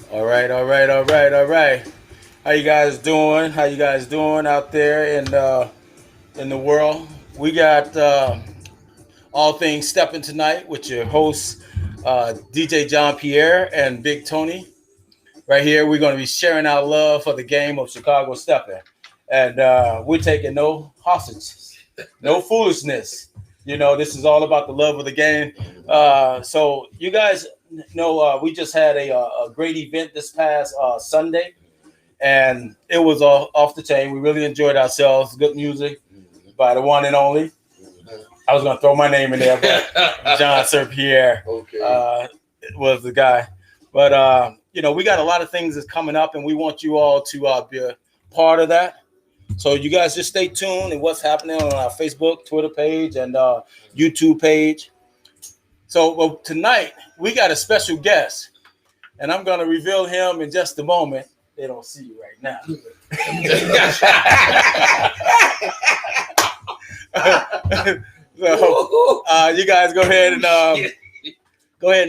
All right, all right, all right, all right. How you guys doing? How you guys doing out there in the world? We got all things stepping tonight with your hosts DJ John Pierre and Big Tony. Right here, we're going to be sharing our love for the game of Chicago stepping, and we're taking no hostages, no foolishness. This is all about the love of the game. So you guys know we just had a great event this past Sunday, and it was off the chain. We really enjoyed ourselves. Good music by the one and only. I was gonna throw my name in there, but John Sir Pierre was the guy. But we got a lot of things that's coming up, and we want you all to be a part of that. So you guys just stay tuned and what's happening on our Facebook, Twitter page, and YouTube page. So tonight we got a special guest, and I'm gonna reveal him in just a moment. They don't see you right now. So you guys go ahead and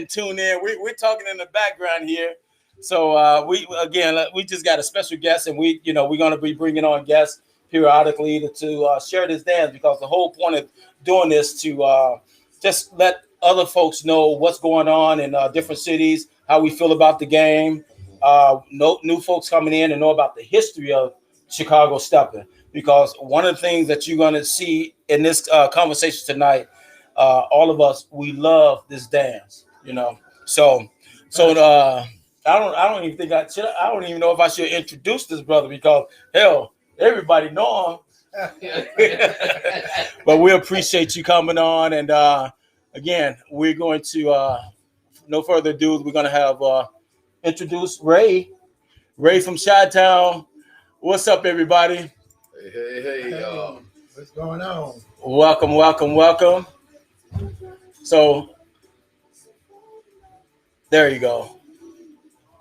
tune in. We're talking in the background here. So we just got a special guest, and we're going to be bringing on guests periodically to share this dance, because the whole point of doing this to just let other folks know what's going on in different cities, how we feel about the game. New folks coming in and know about the history of Chicago stepping, because one of the things that you're going to see in this conversation tonight, all of us, we love this dance, So I don't even think I should. I don't even know if I should introduce this brother, because hell, everybody know him. But we appreciate you coming on, and again, we're going to no further ado. We're going to have introduce Ray from Chi-Town. What's up, everybody? Hey, what's going on? Welcome, welcome, welcome. So there you go.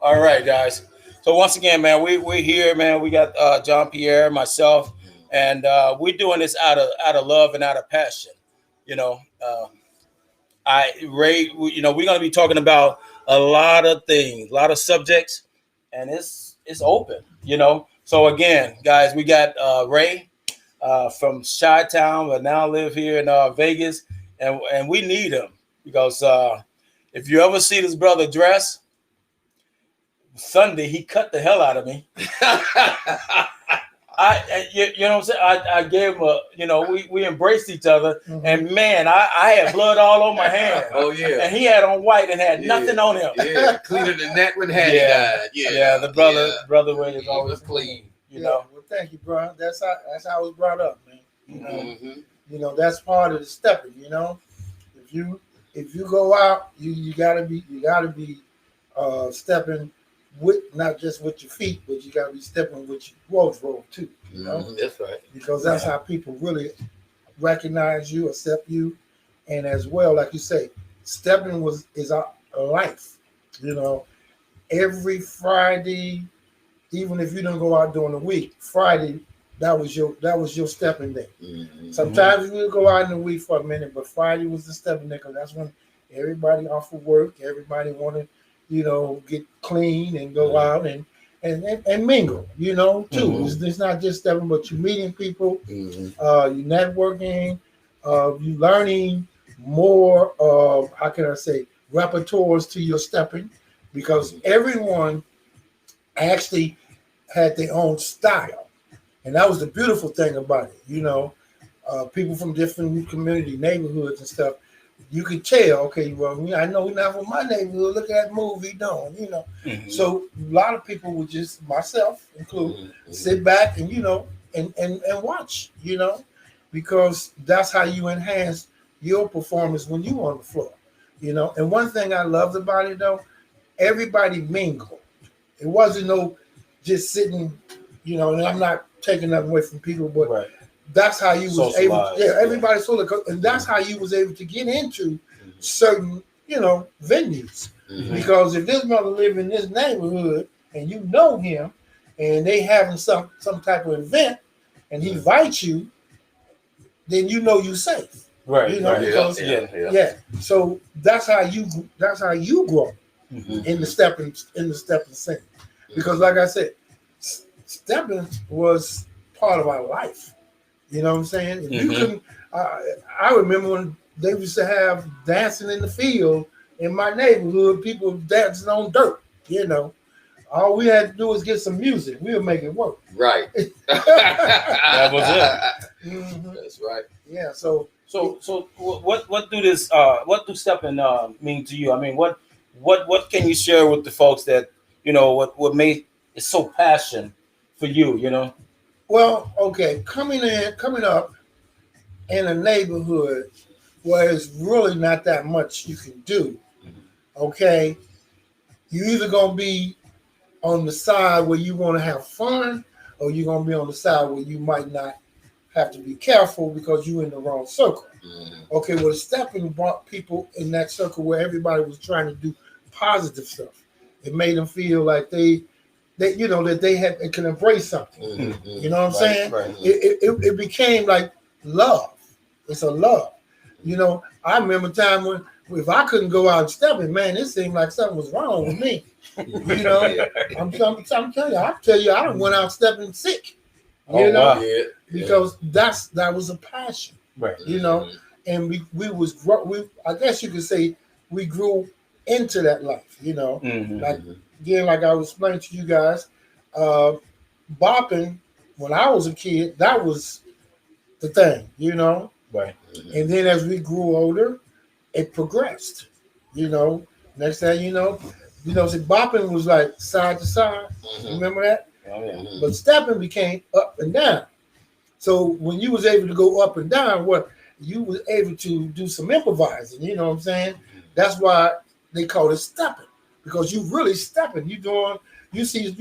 All right, guys. So once again, man, we're here, man. We got John Pierre, myself, and we're doing this out of love and out of passion. Ray, we're going to be talking about a lot of things, a lot of subjects, and it's open. So again, guys, we got Ray from Chi-Town, but now live here in Vegas, and we need him, because if you ever see this brother dress, Sunday he cut the hell out of me. You know what I'm saying? I gave him we embraced each other, and man, I had blood all on my hand. Oh yeah, and he had on white and had nothing on him. Yeah, cleaner than that when Hattie died. Yeah, the brother Ray is always clean. Well, thank you, bro. That's how I was brought up, man. That's part of the stepping. If you go out, you gotta be stepping with, not just with your feet, but you gotta be stepping with your wardrobe too. That's right. Because that's how people really recognize you, accept you, and as well, like you say, stepping is our life. Every Friday, even if you don't go out during the week, Friday that was your stepping day. Sometimes you would go out in the week for a minute, but Friday was the stepping day, because that's when everybody off of work, everybody wanted, get clean and go out and mingle, too. It's not just stepping, but you're meeting people, you're networking, you're learning more of, how can I say, repertoires to your stepping, because everyone actually had their own style. And that was the beautiful thing about it. People from different community neighborhoods and stuff, you could tell, okay, well, I know we're not from my neighborhood. Look at that move he doing, So a lot of people would just, myself included, sit back and, and watch, because that's how you enhance your performance when you on the floor, And one thing I loved about it, though, everybody mingled. It wasn't no just sitting, and I'm not taking nothing away from people, but that's how you was able to, everybody saw it, and that's how you was able to get into certain, venues. Because if this brother live in this neighborhood and you know him, and they having some type of event, and he invites you, then you safe. Right. Because so that's how you grow. in the stepping scene. Because like I said, stepping was part of our life. You know what I'm saying? If you couldn't, I remember when they used to have dancing in the field in my neighborhood, people dancing on dirt. You know, all we had to do was get some music. We'll make it work. Right. That was it. Mm-hmm. That's right. Yeah. So what do stepping mean to you? I mean, what can you share with the folks that what made it so passion for you? You know. Well, okay, coming up in a neighborhood where it's really not that much you can do. Okay, you either gonna be on the side where you want to have fun, or you're gonna be on the side where you might not have to be careful because you're in the wrong circle. Okay, well, stepping brought people in that circle where everybody was trying to do positive stuff. It made them feel like they that they can embrace something. You know what I'm saying? Right. It became like love. It's a love. You know, I remember a time when if I couldn't go out stepping, man, it seemed like something was wrong with me. You know, I'm telling you, I done went out stepping sick. You know, wow. because that was a passion. Right. You know, and I guess you could say we grew into that life. You know, like again, like I was explaining to you guys, bopping when I was a kid, that was the thing. You know. Right. And then as we grew older, it progressed. You know, next thing you know, see, bopping was like side to side. Remember that? Oh, yeah. But stepping became up and down. So when you was able to go up and down, you was able to do some improvising. You know what I'm saying? That's why they call it stepping, because you really stepping. You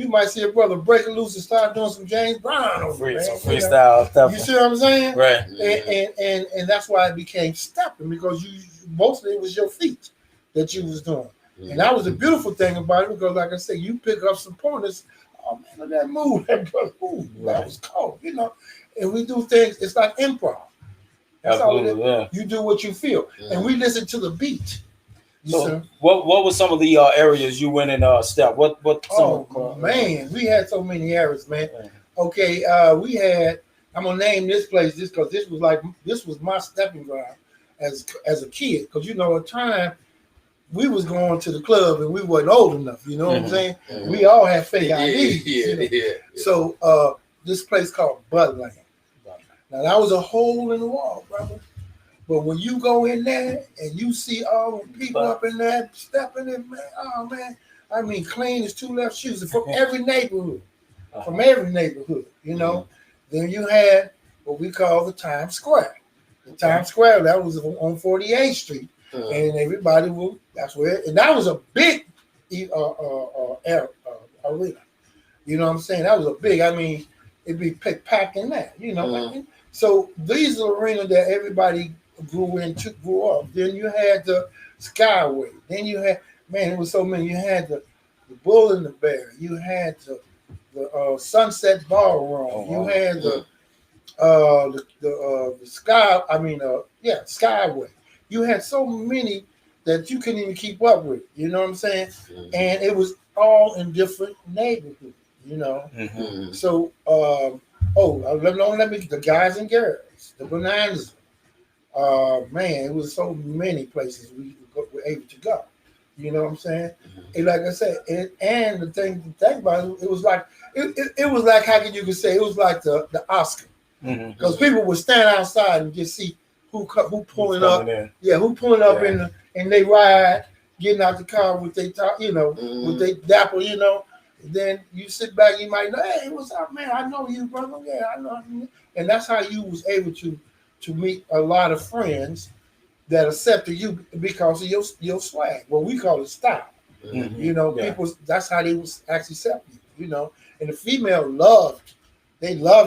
might see a brother breaking loose and start doing some James Brown over there. Some freestyle stuff. You see what I'm saying? Right. And that's why it became stepping, because mostly it was your feet that you was doing. And that was the beautiful thing about it, because like I said, you pick up some pointers. Oh man, look at that move. That brother move. That was cold, you know. And we do things, it's like improv. That's all it is. Yeah. You do what you feel. And we listen to the beat. So what were some of the areas you went in step? Man, we had so many areas, man. Okay, we had, I'm gonna name this place just because this was my stepping ground as a kid. Because at the time we was going to the club and we wasn't old enough, you know what I'm saying? We all had fake IDs. So this place called Budland. Now that was a hole in the wall, brother. But when you go in there and you see all the people up in there stepping in, man, oh man, I mean, clean as two left shoes from every neighborhood, you know. Then you had what we call the Times Square. The Times Square, that was on 48th Street, and everybody that's where, and that was a big arena. You know what I'm saying? That was a big, I mean, it'd be packed in there, you know. So these are arenas that everybody grew up. Then you had the Skyway. Then you had, man, it was so many. You had the Bull and the Bear. You had the Sunset Ballroom. You had the Skyway. You had so many that you couldn't even keep up with. You know what I'm saying? And it was all in different neighborhoods. You know. So let me the guys and girls, the Bananas. Man, it was so many places we were able to go. You know what I'm saying? And like I said, and the thing to think about it was like it was like, how can you say, it was like the Oscar, because people would stand outside and just see who pulling up, who pulling up in they ride, getting out the car with they top, with they dapper, Then you sit back, you might know, hey, what's up, man? I know you, brother. Yeah, I know. And that's how you was able to meet a lot of friends that accepted you because of your swag. Well, we call it style. People, that's how they was actually accept you, And the female loved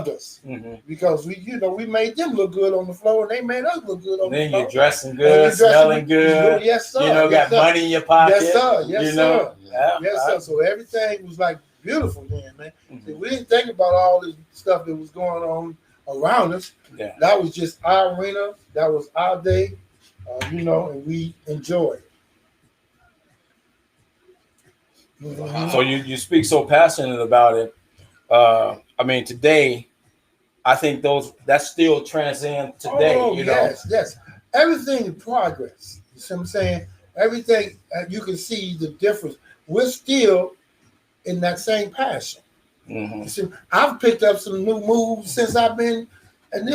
us because we made them look good on the floor and they made us look good on the floor. Then you're dressing good, smelling good. Yes, sir. Got money in your pocket. Yes, sir. Yes, sir. Yes, sir. So everything was like beautiful then, man. See, we didn't think about all this stuff that was going on around us. Yeah. That was just our arena. That was our day, and we enjoyed it. Mhm. So you speak so passionate about it. I mean, today, I think that still transcend today. Oh, You know. yes. Everything is progress. You see what I'm saying? Everything, you can see the difference. We're still in that same passion. Mm-hmm. You see, I've picked up some new moves since I've been and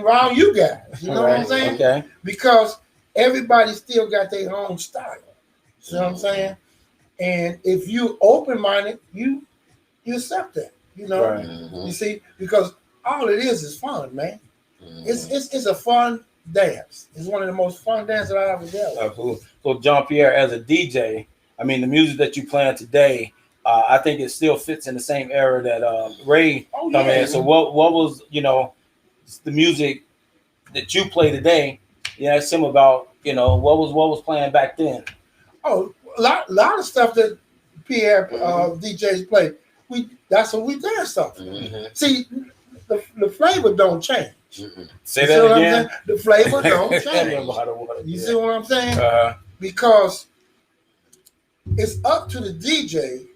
around you guys. You know what I'm saying? Okay. Because everybody still got their own style. See what I'm saying? And if you open minded, you accept that. You know, Right. you see, because all it is fun, man. It's a fun dance. It's one of the most fun dances I ever did. Absolutely. So, John Pierre, as a DJ, I mean, the music that you playing today, I think it still fits in the same era that Ray Oh, come yeah. in. So, what was the music that you play today? You asked him about what was playing back then. Oh, a lot of stuff that Pierre DJs play. That's what we dance off. See, the flavor don't change. Say You see that what I'm again. saying? The flavor don't change. You see what I'm saying? Because it's up to the DJ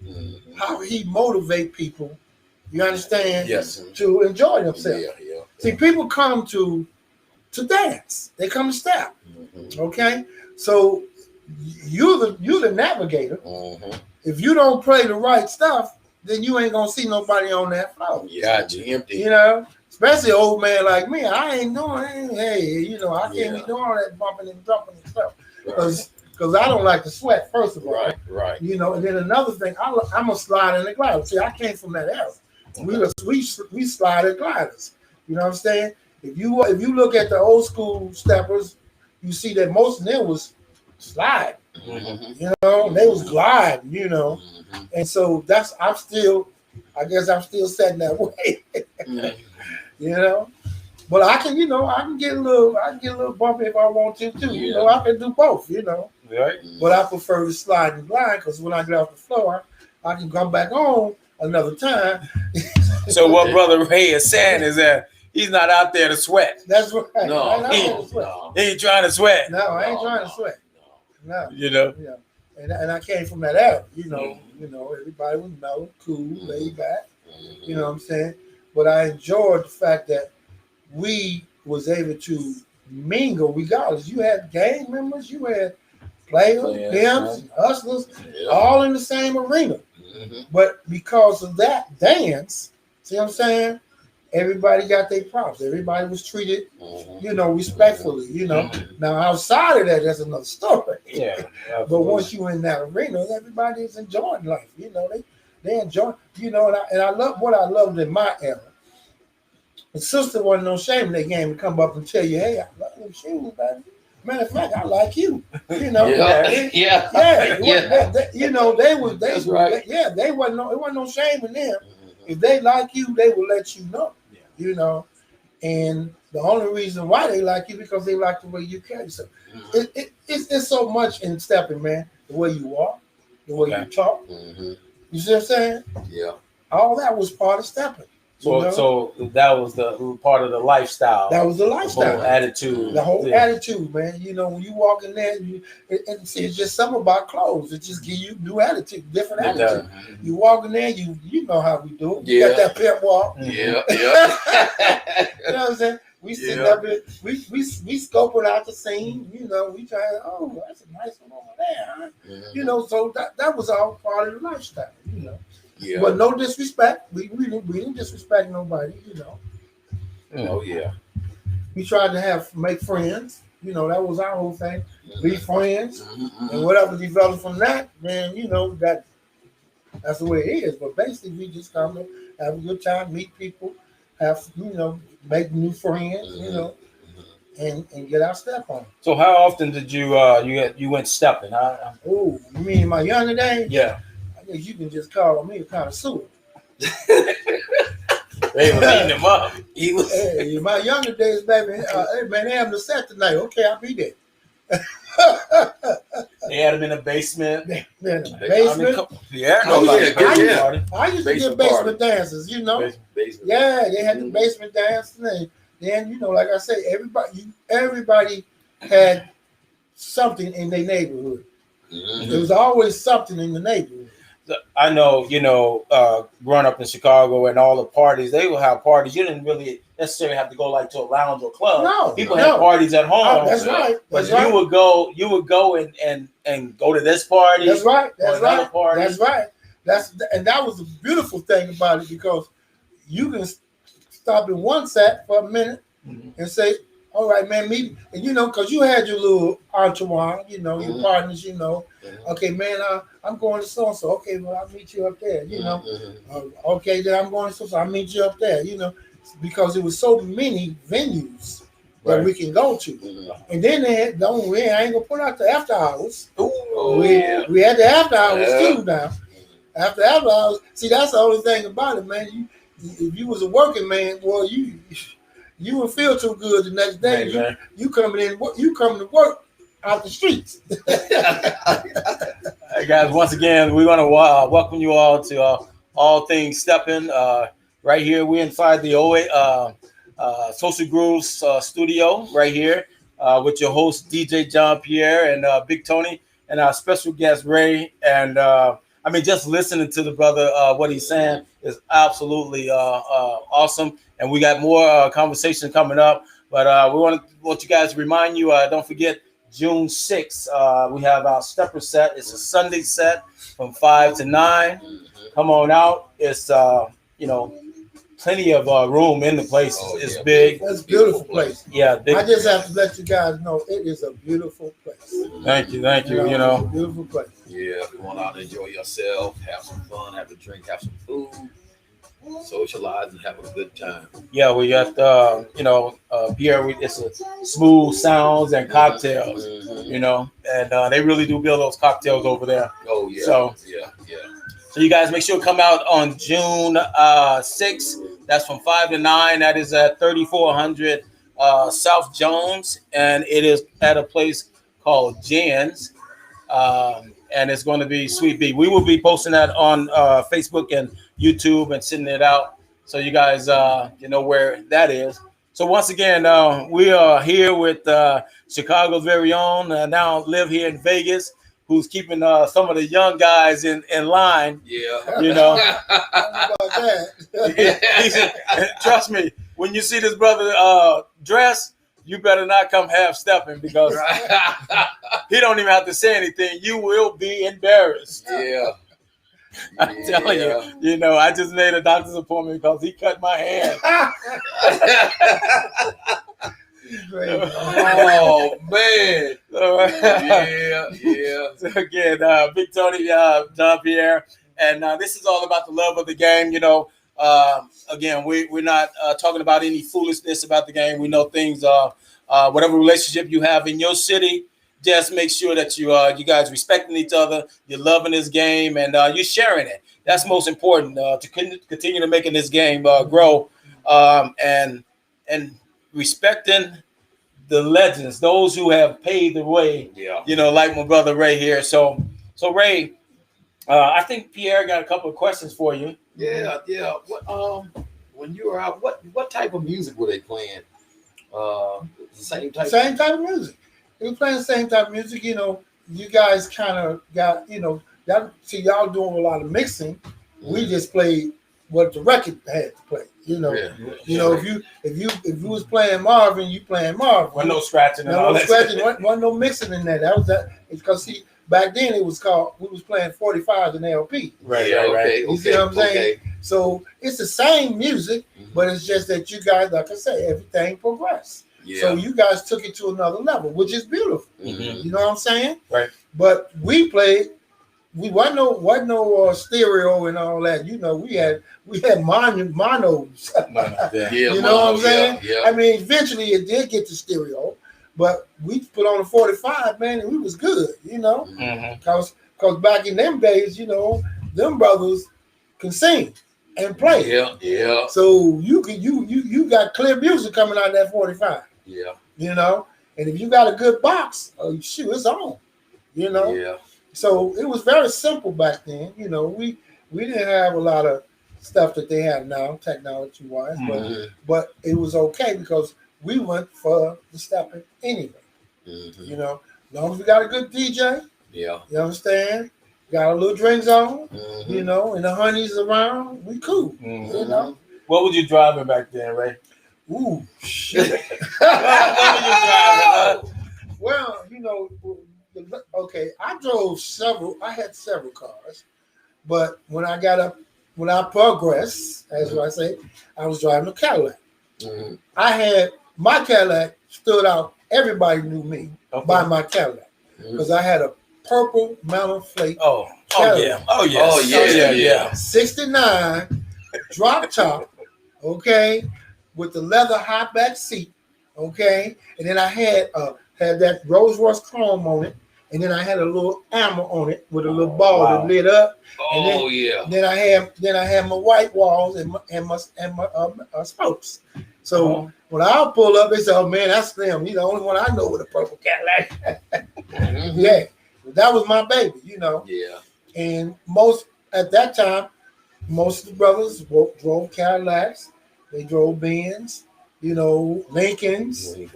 how he motivate people. You understand? Yes. To enjoy themselves. Yeah. See, people come to dance. They come to step. Okay, so you're the navigator. If you don't play the right stuff, then you ain't gonna see nobody on that floor. Yeah, empty. You know, especially an old man like me. I ain't doing. Hey, I can't be doing all that bumping and jumping and stuff because I don't like to sweat. First of all, Right. And then another thing, I'm a slide in the glider. See, I came from that era. We slided gliders. You know what I'm saying? If you look at the old school steppers, you see that most of them was slide. They was gliding. And so I guess I'm still setting that way. But I can get a little bumpy if I want to too. I can do both. Right. But I prefer to slide and glide because when I get off the floor, I can come back on another time. So what Brother Ray is saying is that he's not out there to sweat. That's right. No, He ain't trying to sweat. No, I ain't trying to sweat. No. Yeah. And I came from that era. Everybody was mellow, cool, laid back. You know what I'm saying? But I enjoyed the fact that we was able to mingle regardless. You had gang members, you had players, pimps, hustlers, all in the same arena. But because of that dance, see what I'm saying? Everybody got their props. Everybody was treated, respectfully. Now outside of that, that's another story. Yeah. But once you in that arena, everybody is enjoying life. They enjoy. And I love what I loved in my era. The sister wasn't no shame in their game to come up and tell you, "Hey, I love them shoes, baby. Matter of fact, I like you." Yeah. They was. That's right. They wasn't. It wasn't no shame in them. If they like you, they will let you know. And the only reason why they like you because they like the way you carry yourself. It's so much in stepping, man. The way you walk, the way you talk. You see what I'm saying? Yeah. All that was part of stepping. So that was the part of the lifestyle. That was the lifestyle. The whole attitude. The whole attitude, man. When you walk in there, it's just something about clothes. It just give you new attitude, different attitude. You walk in there, you know how we do it. You got that pimp walk. Yeah. You know what I'm saying? We sitting up here, we scoping out the scene. We trying. Oh, that's a nice one over there, huh? So that was all part of the lifestyle. Yeah. But no disrespect. We didn't disrespect nobody. Oh yeah. We tried to make friends. That was our whole thing. Be friends, and whatever developed from that, then that's the way it is. But basically, we just come to have a good time, meet people, make new friends, and get our step on. So how often did you went stepping? Oh, you mean in my younger days? Yeah. I guess you can just call me a connoisseur. They were beating him up. Hey, in my younger days, baby, hey man, they having a set tonight. Okay, I'll be there. They had him in the basement. In the basement. I used to get basement dances, Basement. Yeah, they had the basement dance. And then, like I say, everybody had something in their neighborhood. There was always something in the neighborhood. I know, growing up in Chicago and all the parties, they will have parties. You didn't really necessarily have to go like to a lounge or club. No, People had parties at home. Oh, that's right. But That's right. you would go and go to this party. That's right. That's right. Party. That's right. And that was the beautiful thing about it, because you can stop in one set for a minute and say, all right, man, meet, and because you had your little entourage, your partners, okay, man, I'm going to so and so. Okay, well, I'll meet you up there, okay, then I'm going to so I'll meet you up there, because it was so many venues that we can go to, and then they had, I ain't gonna put out the after hours. We had the after hours too now. After hours, see, that's the only thing about it, man. If you was a working man, boy, you would feel too good the next day. You coming to work out the streets. Hey guys, once again, we want to welcome you all to All Things Steppin. Right here, we're inside the Social Grooves studio right here with your host DJ John Pierre and Big Tony and our special guest Ray. And just listening to the brother, what he's saying is absolutely awesome. And we got more conversation coming up. But we want you guys to remind you, don't forget, June 6th, we have our stepper set. It's a Sunday set from 5 to 9. Come on out. It's, plenty of room in the place. It's big. It's a beautiful place. Yeah. I just have to let you guys know it is a beautiful place. Thank you. It's a beautiful place. Yeah, if you want out to enjoy yourself, have some fun, have a drink, have some food, socialize, and have a good time. Yeah, we got Pierre. It's a smooth sounds and cocktails. And they really do build those cocktails over there. Oh yeah. So So you guys make sure to come out on June 6th. That's from 5 to 9. That is at 3400 South Jones, and it is at a place called Jan's. And it's going to be Sweet Bee. We will be posting that on Facebook and YouTube and sending it out so you guys know where that is. So once again, we are here with Chicago's very own, now live here in Vegas, who's keeping some of the young guys in line. Yeah. How about that? Trust me, when you see this brother dress, you better not come half stepping, because he don't even have to say anything. You will be embarrassed. Yeah. I'm telling you, I just made a doctor's appointment because he cut my hand. Oh man. Yeah. So again, Big Tony, John Pierre, and this is all about the love of the game. Again, we're not talking about any foolishness about the game. We know things. Whatever relationship you have in your city, just make sure that you guys respecting each other, you're loving this game, and you're sharing it. That's most important to continue to making this game grow, and respecting the legends, those who have paved the way. Yeah. Like my brother Ray here. So Ray, I think Pierre got a couple of questions for you. Yeah. What when you were out, what type of music were they playing? Same type of music. They were playing the same type of music. You guys kind of got, that. See, y'all doing a lot of mixing. We just played what the record had to play. If you was playing Marvin, you playing Marvin. Wasn't no scratching. No scratching. wasn't no mixing in that. That was that. It's because back then it was called. We was playing 45s and LP. Right. You see what I'm saying? So it's the same music, but it's just that you guys, like I said, everything progressed. Yeah. So you guys took it to another level, which is beautiful. Mm-hmm. You know what I'm saying? Right. But we played. We wasn't no stereo and all that. We had monos. Yeah, you know what I'm saying? Yeah. I mean, eventually it did get to stereo, but we put on a 45, man, and we was good. Because back in them days, them brothers can sing and play. Yeah. So you got clear music coming out of that 45. Yeah. And if you got a good box, oh shoot, it's on. Yeah. So it was very simple back then. We didn't have a lot of stuff that they have now, technology wise, but it was okay because we went for the stepping anyway. As long as we got a good DJ, yeah, you understand, got a little drinks on, Mhm. you know, and the honey's around. We cool, Mhm. you know. What was you driving back then, Ray? Ooh, shit. What were you driving? Well, you know, okay, I had several cars, but when I progressed, as I say, I was driving a Cadillac. Mhm. I had my Cadillac stood out. Everybody knew me by my Cadillac because I had a purple metal flake Oh Cadillac. yeah. Oh yeah. Oh, yeah. 69 drop top, okay, with the leather high back seat, okay, and then I had that Rolls Royce chrome on it, and then I had a little amber on it with a little ball that lit up. And Oh yeah. Then I had my white walls and my spokes. So when I pull up, they say, "Oh man, that's them. He's the only one I know with a purple Cadillac." Mhm. Yeah, that was my baby, you know. Yeah. And at that time, most of the brothers drove Cadillacs. They drove Benz, you know, Lincolns. You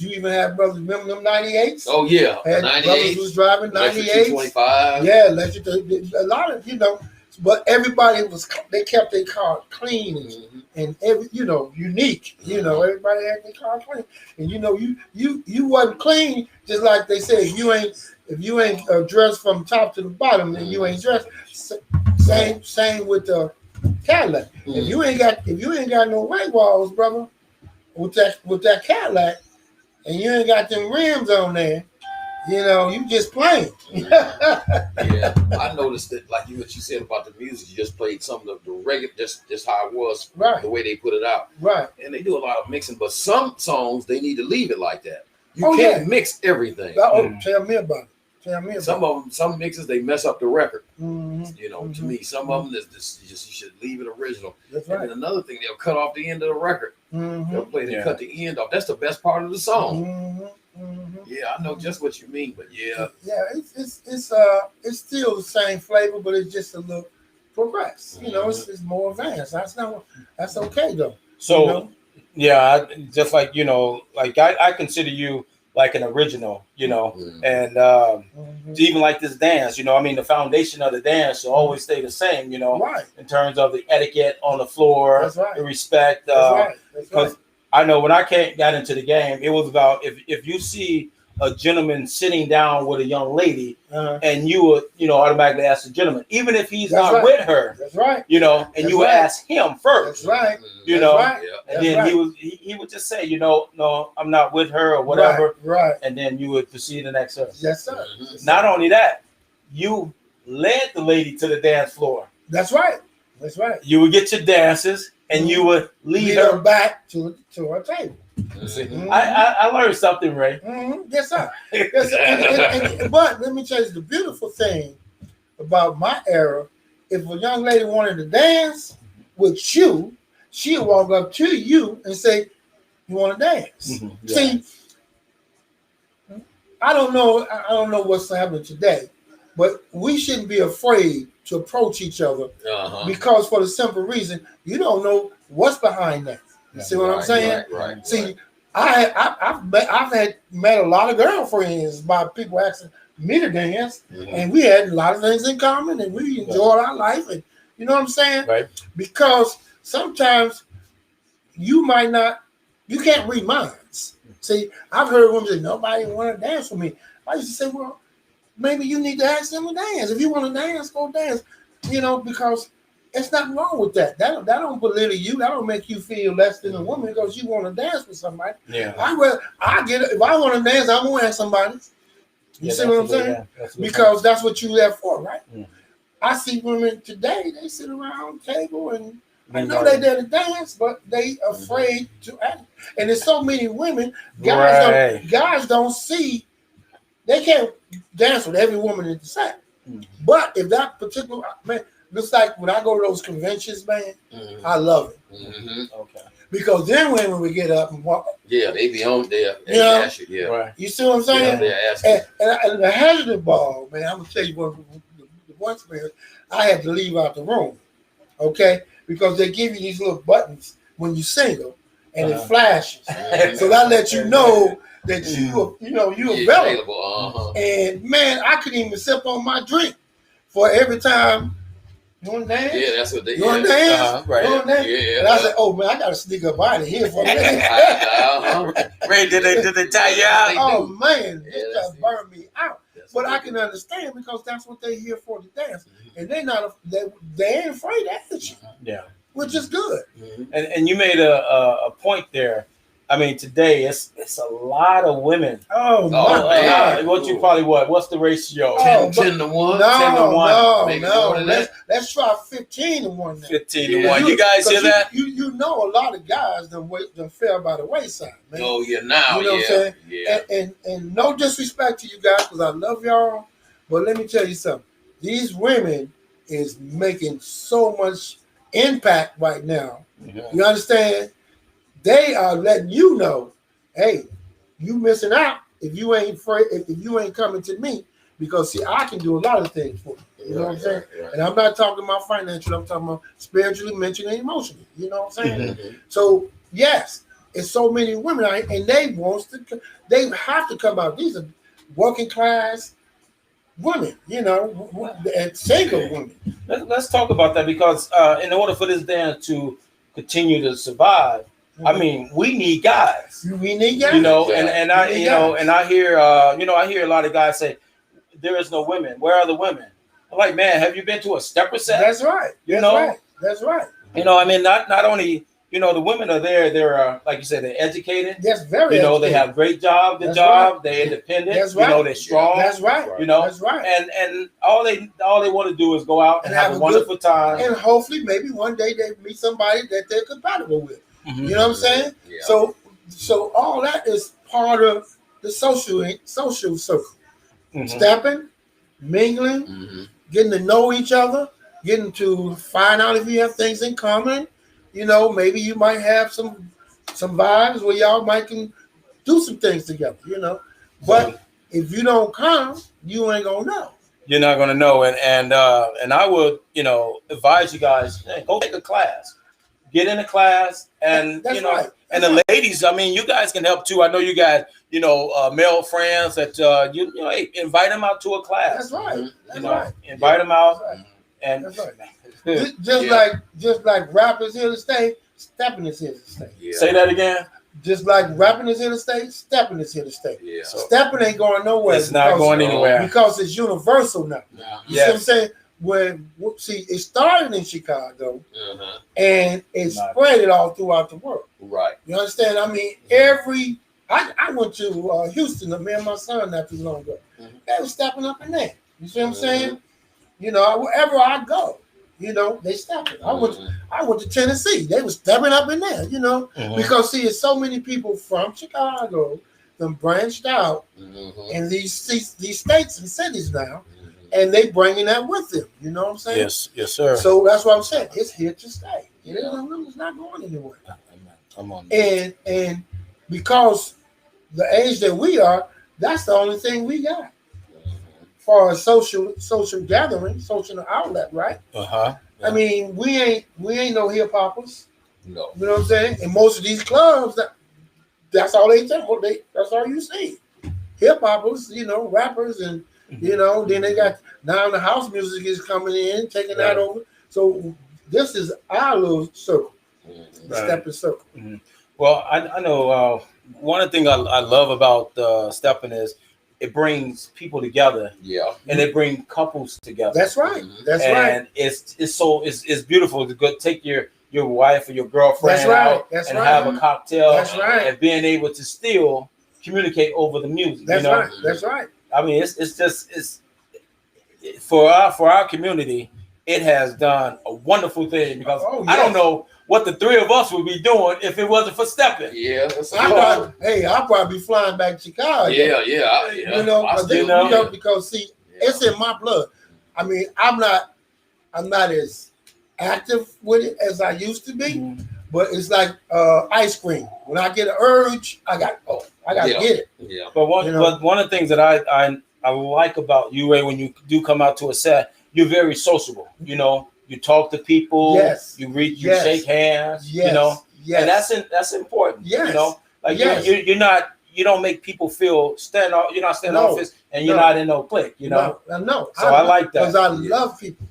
even had brothers, remember them 98s? Oh yeah. Had brothers was driving 98s. 25. Yeah, a lot of, you know, but everybody they kept their car clean and every, you know, unique. You know, everybody had their car clean, and you know, you wasn't clean. Just like they say, if you ain't dressed from top to the bottom, then you ain't dressed. Same with the Cadillac. If you ain't got no white walls, brother, with that Cadillac, and you ain't got them rims on there, you know, you just playing. Yeah, I noticed that, like what you said about the music, you just played some of the regular, just how it was, Right. The way they put it out. Right. And they do a lot of mixing, but some songs they need to leave it like that. You can't mix everything. Tell me about it. Some mixes they mess up the record. Mm-hmm. You know, to me, some of them you should leave it original. That's right. And another thing, they'll cut off the end of the record. Mm-hmm. They'll play cut the end off. That's the best part of the song. Mm-hmm. Mm-hmm. Yeah, I know just what you mean, but yeah. Yeah, it's still the same flavor, but it's just a little progressed. You know, it's more advanced. That's okay though. So you know? yeah, just like, you know, like I consider you like an original, you know, and even like this dance, you know, I mean, the foundation of the dance will always stay the same, you know, right. In terms of the etiquette on the floor, That's right. The respect. That's Because I know when I got into the game, it was about if you see a gentleman sitting down with a young lady, and you would, you know, automatically ask the gentleman, even if he's not with her. That's right. You know, and you would ask him first. That's right. You know, right. And then he would just say, you know, no, I'm not with her or whatever. Right. And then you would proceed the next service. Yes, sir. Not only that, you led the lady to the dance floor. That's right. That's right. You would get your dances and you would lead her back to her table. I learned something, Ray. Yes, sir. Yes, sir. But let me tell you the beautiful thing about my era. If a young lady wanted to dance with you, she'll walk up to you and say, "You want to dance?" Yeah. See, I don't know what's happening today, but we shouldn't be afraid to approach each other because for the simple reason you don't know what's behind that. You see what I'm saying? Right. See, I've had met a lot of girlfriends by people asking me to dance, and we had a lot of things in common, and we enjoyed our life, and you know what I'm saying? Right. Because sometimes you can't read minds. See, I've heard women say, "Nobody want to dance with me." I used to say, "Well, maybe you need to ask them to dance. If you want to dance, go dance." You know, because there's nothing wrong with that. That don't belittle you. That don't make you feel less than a woman because you want to dance with somebody. Yeah. I get it. If I want to dance, I'm gonna ask somebody. You see what I'm saying? Because that's what you're there for, right? I see women today, they sit around the table and I know they're there to dance, but they afraid to act. And there's so many women, guys don't see, they can't dance with every woman in the set. But if that particular man, looks like when I go to those conventions, man, I love it. Okay. Because then when we get up and walk, they be on there. Right. You see what I'm saying? And the hazard ball, man, I'm gonna tell you one experience. I had to leave out the room, okay, because they give you these little buttons when you single, and it flashes. So that lets you know that you available. And man, I couldn't even sip on my drink for every time. You want to dance? Yeah, that's what they. You want to dance? Right. You want to dance? Yeah. And I said, "Oh man, I gotta sneak up out of here for a minute." Ray, did they tie you out? Oh man, Yeah, it that's just burned me out. That's But what I they can do. understand because that's what they're here for, to dance, and they're not. They ain't afraid to ask you, Yeah. which is good. And you made a point there. I mean, today it's a lot of women. Oh my man. God! What you probably what's the ratio? Oh, 10 to 1. No, 10 to 1. no, Maybe no. more than that. Let's try 15 to 1 now. 15 Yeah. to 1. You guys hear that? You know a lot of guys done fell by the wayside, man. Oh yeah, now You know what I'm saying? Yeah. And no disrespect to you guys because I love y'all, but let me tell you something. These women is making so much impact right now. You understand? They are letting you know, hey, you missing out if you ain't if you ain't coming to me, because see, I can do a lot of things for you. You know what I'm saying? Right. And I'm not talking about financial, I'm talking about spiritually, mentally, and emotionally. You know what I'm saying? Mhm. So yes, it's so many women out here, and they have to come out. These are working class women, you know, and single women. Let's talk about that because in order for this dance to continue to survive, I mean, we need guys. We need guys. You know, Yeah. and I We need you know, guys. and I hear I hear a lot of guys say there is no women. Where are the women? I'm like, man, have you been to a stepper set? That's right. You That's know? right. That's right. You know, I mean, not only the women are there. They're like you said, they're educated. That's very. They educated. have great job. That's They're right. independent. That's right. They're strong. That's right. That's right. And all they want to do is go out and have a wonderful time. And hopefully, maybe one day they meet somebody that they're compatible with. Mhm. You know what I'm saying? Yeah. So all that is part of the social circle. Mhm. Stepping, mingling, Mhm. getting to know each other, getting to find out if you have things in common. You know, maybe you might have some vibes where y'all might can do some things together. You know, but if you don't come, you ain't gonna know. You're not gonna know, and I would advise you guys, hey, go take a class, get in a class, and That's right. and the ladies, I mean, you guys can help too. I know you got male friends that hey, invite them out to a class. That's right. That's You know, right. invite them out, That's right. and That's right. Yeah. Just like rappers here to stay, stepping is here to stay. Yeah. Say that again. Just like rapping is here to stay, stepping is here to stay. Yeah. Stepping ain't going nowhere. It's not going anywhere. because it's universal now. You see what I'm saying? It started in Chicago Uh-huh. and it spread it all throughout the world. Right. You understand? I mean, I went to Houston, me and my son not too long ago. Mhm. They were stepping up in there. You see what I'm saying? You know, wherever I go, they stepping. I went to Tennessee. They were stepping up in there, Mhm. because see, it's so many people from Chicago that branched out Mhm. in these states and cities now, and they bringing that with them. You know what I'm saying? Yes, sir. So that's what I'm saying. It's here to stay. It's not going anywhere. Come on. And because the age that we are, that's the only thing we got for a social gathering, social outlet, right? Uh-huh. I mean, we ain't no hip hoppers. No. You know what I'm saying? And most of these clubs, that's all they tell. That's all you see. Hip hoppers, rappers, and then they got now the house music is coming in, taking that over. So this is our little circle, the stepping circle. Mhm. Well, I know one thing I love about stepping is it brings people together. Yeah. And it brings couples together. That's right. That's and right. It's beautiful to go take your wife or your girlfriend That's right. out That's and right. have a cocktail. That's right. And being able to still communicate over the music. That's right. That's right. I mean, it's for our community. It has done a wonderful thing because I don't know what the three of us would be doing if it wasn't for stepping. Yeah. That's I'll probably be flying back to Chicago. Yeah. Because see, it's in my blood. I mean, I'm not as active with it as I used to be, but it's like ice cream. When I get an urge, I got to get it. Yeah. But one of the things that I like about you, Ray, when you do come out to a set, you're very sociable. You talk to people. Yes. You shake hands. Yes. Yes. And that's important. Yes. You know, like Yes. you don't make people feel you're not standoffish, and you're not in no clique. You know. No. So I like that because I love people.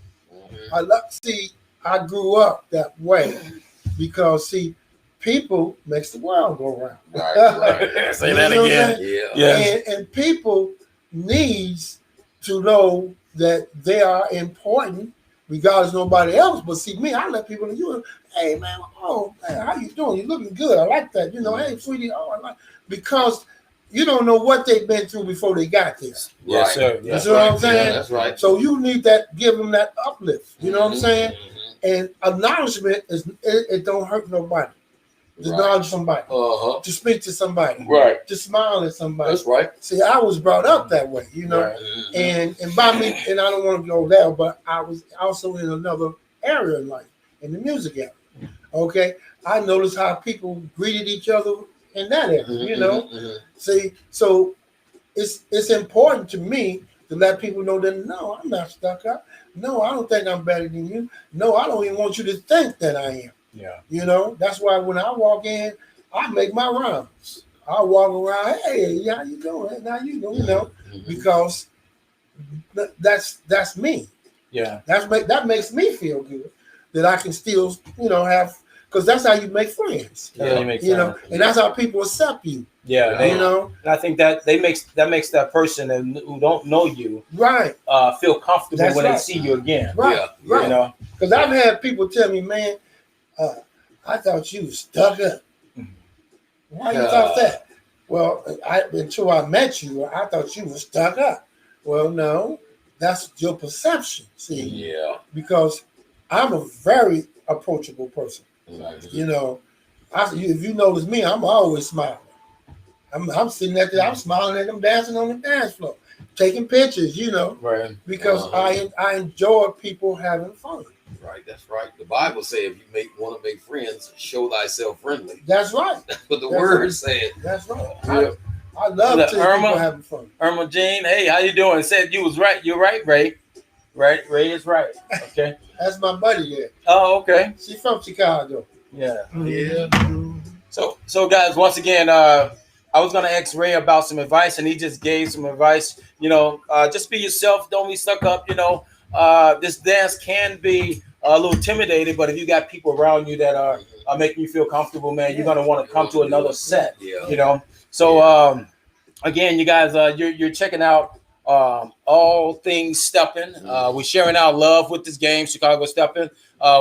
I grew up that way because people makes the world go round. Right. Say that again. Yeah. And people needs to know that they are important regardless of nobody else. But see me, I let people know, hey man, how you doing? You looking good. I like that. Hey sweetie, I like, because you don't know what they've been through before they got there. Yes, sir. You know what I'm saying? Yeah, that's right. So you need give them that uplift. You know what I'm saying? And acknowledgement it don't hurt nobody. To acknowledge somebody, to speak to somebody, right? To smile at somebody. That's right. See, I was brought up that way, right. And by me, and I don't want to go there, but I was also in another area in life, in the music area. Okay, I noticed how people greeted each other in that area. See, so it's important to me to let people know that no, I'm not stuck up. No, I don't think I'm better than you. No, I don't even want you to think that I am. Yeah. That's why when I walk in, I make my rounds. I walk around, hey, how you doing? How you doing? Because that's me. Yeah. That makes me feel good that I can still, have, because that's how you make friends. Yeah, and that's how people accept you. Yeah, and I think that makes that person who don't know you right feel comfortable that's when right. they see you again. Right. Because I've had people tell me, man, I thought you was stuck up. Why you thought that? Well, until I met you, I thought you was stuck up. Well, no, that's your perception. See, because I'm a very approachable person. If you notice me, I'm always smiling. I'm sitting there, I'm smiling at them dancing on the dance floor, taking pictures, right? Because I enjoy people having fun. Right, that's right. The Bible says if you want to make friends, show thyself friendly. That's right. That's what the word said. That's right. Yeah. I love to see people having fun. Irma Jean, hey, how you doing? Said you was right. You're right, Ray. Right, Ray is right. Okay. That's my buddy there. Oh, okay. She's from Chicago. Yeah. Yeah. So guys, once again, I was gonna ask Ray about some advice, and he just gave some advice. Just be yourself. Don't be stuck up. This dance can be a little intimidating, but if you got people around you that are making you feel comfortable, man, you're gonna want to come to another set. Yeah. So again, you guys, you're checking out all things Steppin. We're sharing our love with this game, Chicago Steppin,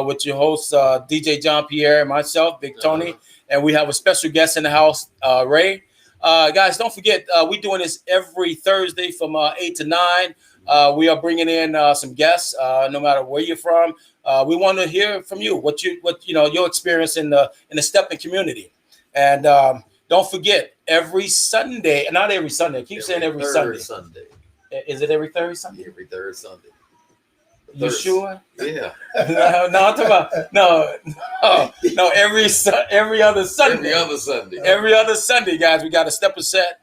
with your hosts DJ John Pierre and myself, Big Tony, and we have a special guest in the house, Ray. Guys, don't forget, we're doing this every Thursday from 8 to 9. We are bringing in some guests, no matter where you're from. We want to hear from you, what your experience in the Steppin community, and don't forget every Sunday, not every Sunday. I keep saying every Sunday. Is it every third Sunday? Every third Sunday. You sure? Yeah. No, I'm talking about no. Every other Sunday. Every other Sunday, guys. We got a Steppin set.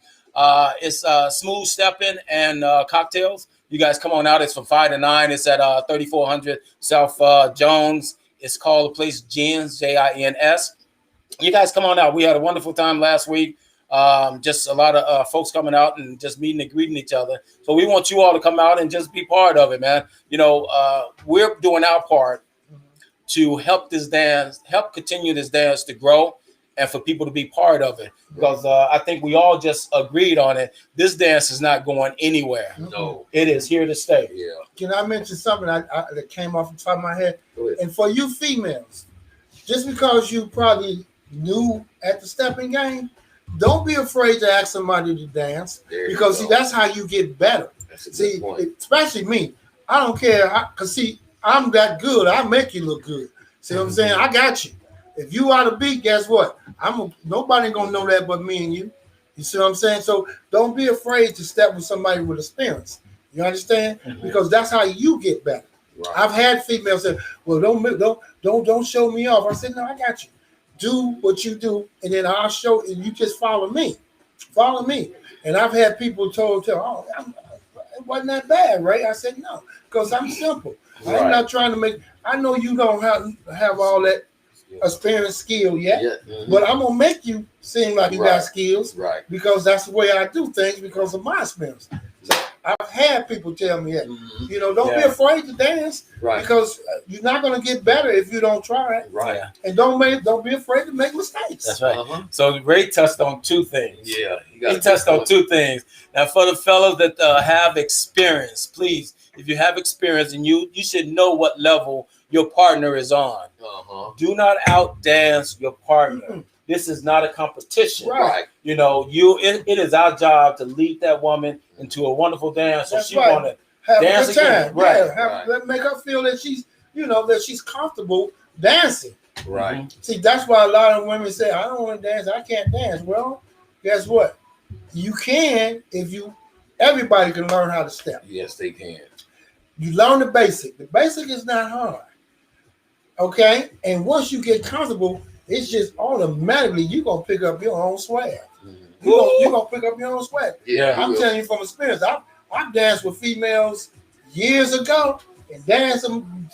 It's smooth Steppin and cocktails. You guys come on out. It's from 5 to 9. It's at 3400 South Jones. It's called the place Jins, Jins. You guys come on out. We had a wonderful time last week. Just a lot of folks coming out and just meeting and greeting each other. So we want you all to come out and just be part of it, man. We're doing our part to help continue this dance to grow and for people to be part of it. Because I think we all just agreed on it. This dance is not going anywhere. No. It is here to stay. Yeah. Can I mention something that came off the top of my head? And for you females, just because you probably new at the Steppin game, don't be afraid to ask somebody to dance, because that's how you get better. See, especially me. I don't care, because I'm that good. I make you look good. See what I'm saying? I got you. If you out of beat, guess what? Nobody gonna know that but me and you. You see what I'm saying? So don't be afraid to step with somebody with experience. You understand? Because that's how you get better. Right. I've had females say, "Well, don't show me off." I said, "No, I got you. Do what you do, and then I'll show, and you just follow me. Follow me." And I've had people tell, "Oh, it wasn't that bad, right?" I said, "No, because I'm simple. Right. I'm not trying to make. I know you don't have all that experience skill yet. Yeah. But I'm gonna make you seem like you got skills, Right. because that's the way I do things because of my experience. So I've had people tell me that, don't be afraid to dance, because you're not gonna get better if you don't try it. Right. And don't be afraid to make mistakes. That's right. So Ray touched on two things. Yeah. He touched on two things. Now, for the fellows that have experience, please, if you have experience, and you should know what level your partner is on. Do not outdance your partner. This is not a competition. Right. It is our job to lead that woman into a wonderful dance, so she want to have dance a good time. again. Right. Let make her feel that she's, that she's comfortable dancing. Right. See, that's why a lot of women say, "I don't want to dance. I can't dance." Well, guess what? You can if you. Everybody can learn how to step. Yes, they can. You learn the basic. The basic is not hard. Okay, and once you get comfortable, it's just automatically you're gonna pick up your own swag. You're gonna pick up your own swag. Yeah, I'm telling you from experience. I've danced with females years ago and danced some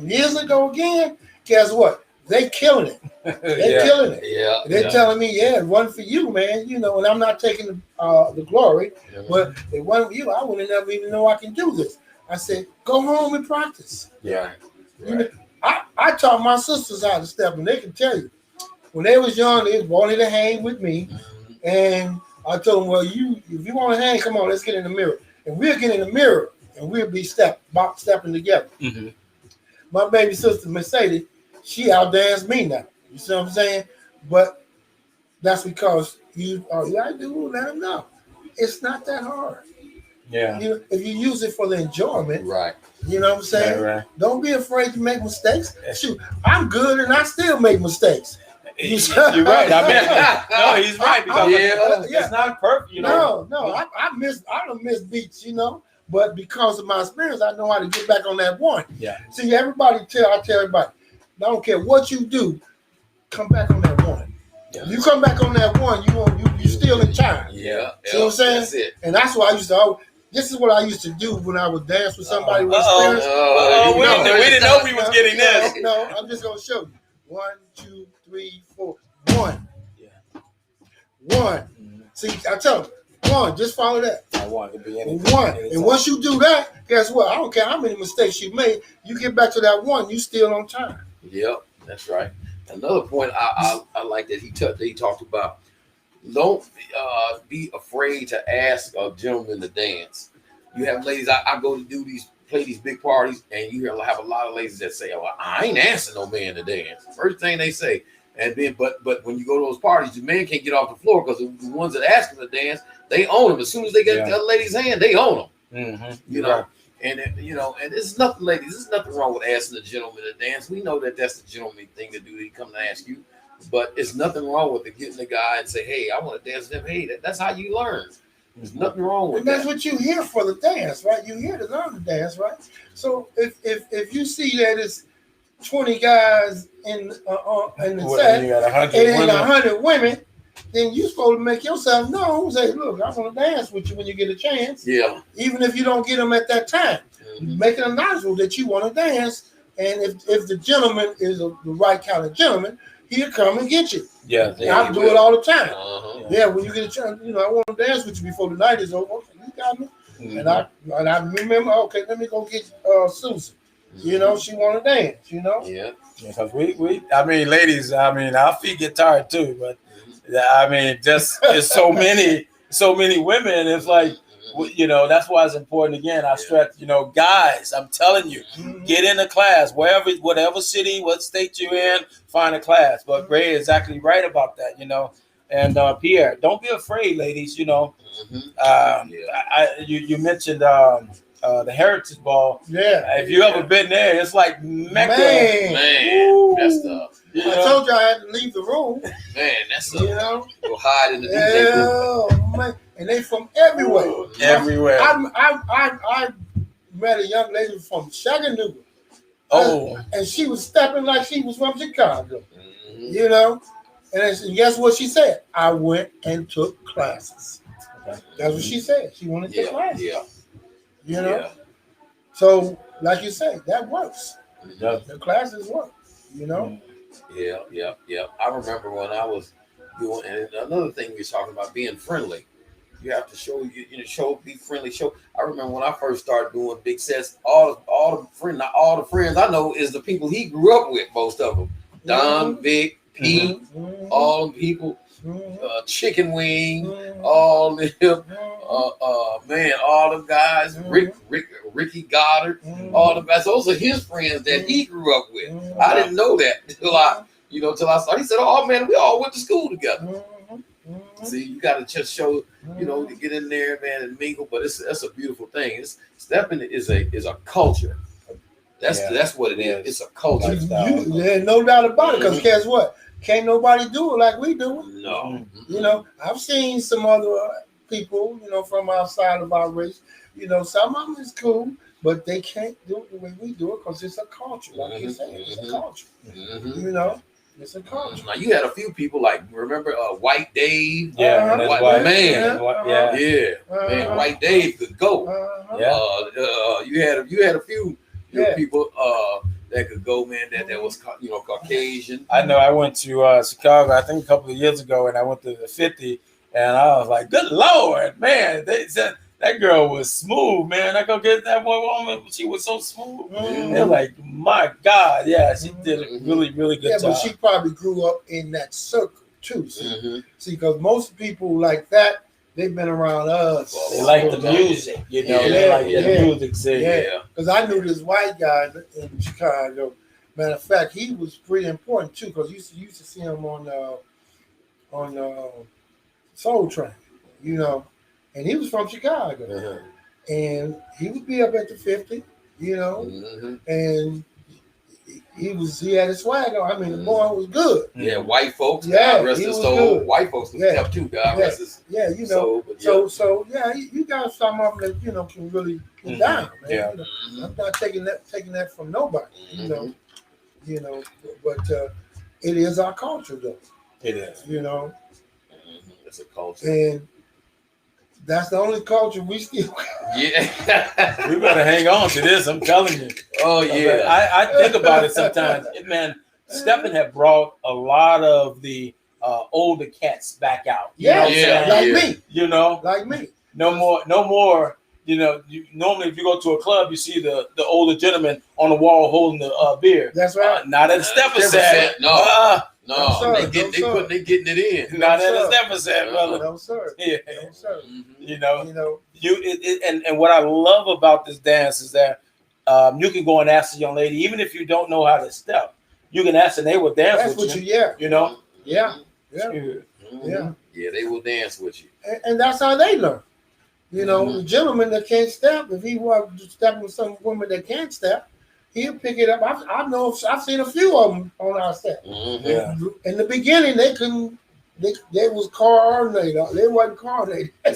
years ago again. Guess what? They killing it. They killing it. Yeah. They're telling me, it wasn't for you, man. And I'm not taking the glory, but if it wasn't for you, I wouldn't never even know I can do this. I said, go home and practice. Yeah. I taught my sisters how to step, and they can tell you. When they was young, they wanted to hang with me, and I told them, well, if you want to hang, come on, let's get in the mirror. And we'll get in the mirror, and we'll be stepping together. My baby sister, Mercedes, she outdanced me now. You see what I'm saying? But that's because I do let them know. It's not that hard. Yeah. If you use it for the enjoyment, right. You know what I'm saying? Right. Don't be afraid to make mistakes. Shoot, I'm good and I still make mistakes. You're right. I mean, no, he's right because it's not perfect. No, I don't miss beats, but because of my experience, I know how to get back on that one. Yeah. See, I tell everybody, I don't care what you do, come back on that one. Yeah. You come back on that one, you still in time. Yeah. See what I'm saying? That's it. And that's why I used to. This is what I used to do when I would dance with somebody with experience. We didn't know we was getting this. No, I'm just gonna show you. 1, 2, 3, 4. 1. Yeah. 1. See, I tell them, 1. Just follow that. I want to be in 1. And once you do that, guess what? I don't care how many mistakes you made. You get back to that 1, you still on time. Yep, that's right. Another point I like that he talked about. Don't be afraid to ask a gentleman to dance. You have ladies. I go to play these big parties, and you have a lot of ladies that say, "Oh, I ain't asking no man to dance." First thing they say, and then but when you go to those parties, the man can't get off the floor because the ones that ask him to dance, they own them. As soon as they get the other lady's hand, they own them. You know. And and it's nothing, ladies. There's nothing wrong with asking a gentleman to dance. We know that that's the gentleman thing to do. He come to ask you. But it's nothing wrong with getting the guy and say, "Hey, I want to dance with him." Hey, that's how you learn. There's nothing wrong with that. And that's what you here for, the dance, right? You here to learn the dance, right? So if you see that it's 20 guys in the set and 100 women, then you're supposed to make yourself known. Say, "Look, I want to dance with you when you get a chance." Yeah. Even if you don't get them at that time, make it announcement that you want to dance. And if the gentleman is the right kind of gentleman, he'll come and get you. Yeah, I do it all the time. Yeah, when you get a chance, I want to dance with you before the night is over. Okay, you got me. And I remember. Okay, let me go get Susan. She want to dance. Yeah. Because ladies. Our feet get tired too. But just it's so many women. It's like. That's why it's important. Again, I stress, guys, I'm telling you, get in a class, whatever city, what state you're in, find a class. But Ray is exactly right about that, And Pierre, don't be afraid, ladies. You mentioned the Heritage Ball. Yeah. If you ever been there, it's like Mecca. Man, that's tough. I told you I had to leave the room. Man, that's tough. Go hide in the DJ booth. Man. And they from everywhere. Everywhere. I met a young lady from Chattanooga. And she was stepping like she was from Chicago. And guess what she said? I went and took classes. That's what she said. She wanted to take classes. So, like you say, that works. The classes work. Yeah. I remember when I was doing, and another thing we were talking about being friendly. You have to be friendly. Show. I remember when I first started doing big sets. Not all the friends I know is the people he grew up with. Most of them, Don, Vic, Pete, all the people, Chicken Wing, all them, man, all the guys, Ricky Goddard, all the guys. Those are his friends that he grew up with. I didn't know that till I started. He said, "Oh man, we all went to school together." See, you got to just show, to get in there, man, and mingle. But that's a beautiful thing. Stepping is a culture. That's what it is. It's a culture. There's no doubt about it. Because guess what? Can't nobody do it like we do it. No. I've seen some other people, from outside of our race. Some of them is cool, but they can't do it the way we do it because it's a culture. Like you said, it's a culture. It's a culture. Now you had a few people like remember White Dave. Yeah, man. Man, White Dave could go. You had a few people that could go, man. That was Caucasian. I know. I went to Chicago, I think a couple of years ago, and I went to the 50, and I was like, "Good Lord, man!" They said that girl was smooth, man. I go get that one woman. She was so smooth. They're like, my God, yeah, she did a really, really good job. Yeah, but she probably grew up in that circle too. See, because most people like that, they've been around us. They like the music, They like the music scene. Yeah, because I knew this white guy in Chicago. Matter of fact, he was pretty important too, because you used to see him on Soul Train, and he was from Chicago, and he would be up at the 50, and he had his swag on. I mean, the boy was good. Yeah, white folks. Yeah, God rest his soul. White folks was tough too. God rest his soul. So you got some of them that can really get down. Man. Yeah. I'm not taking that from nobody. But it is our culture, though. It is. It's a culture. And that's the only culture we still. Yeah. We better hang on to this. I'm telling you. Oh yeah. I think about it sometimes. Man, Steppin had brought a lot of the older cats back out. Like me. Like me. No more. Normally if you go to a club, you see the older gentleman on the wall holding the beer. That's right. Not at Steppin set. No, they getting it in. Not at Steppin set, brother. No sir. Yeah. No sir. And what I love about this dance is that you can go and ask a young lady, even if you don't know how to step, you can ask and they will dance with you. Yeah. Yeah, they will dance with you. And that's how they learn. The gentleman that can't step, if he was stepping with some woman that can't step, he'll pick it up. I know I've seen a few of them on our step. In the beginning, they couldn't. They was coordinated. They wasn't coordinated. But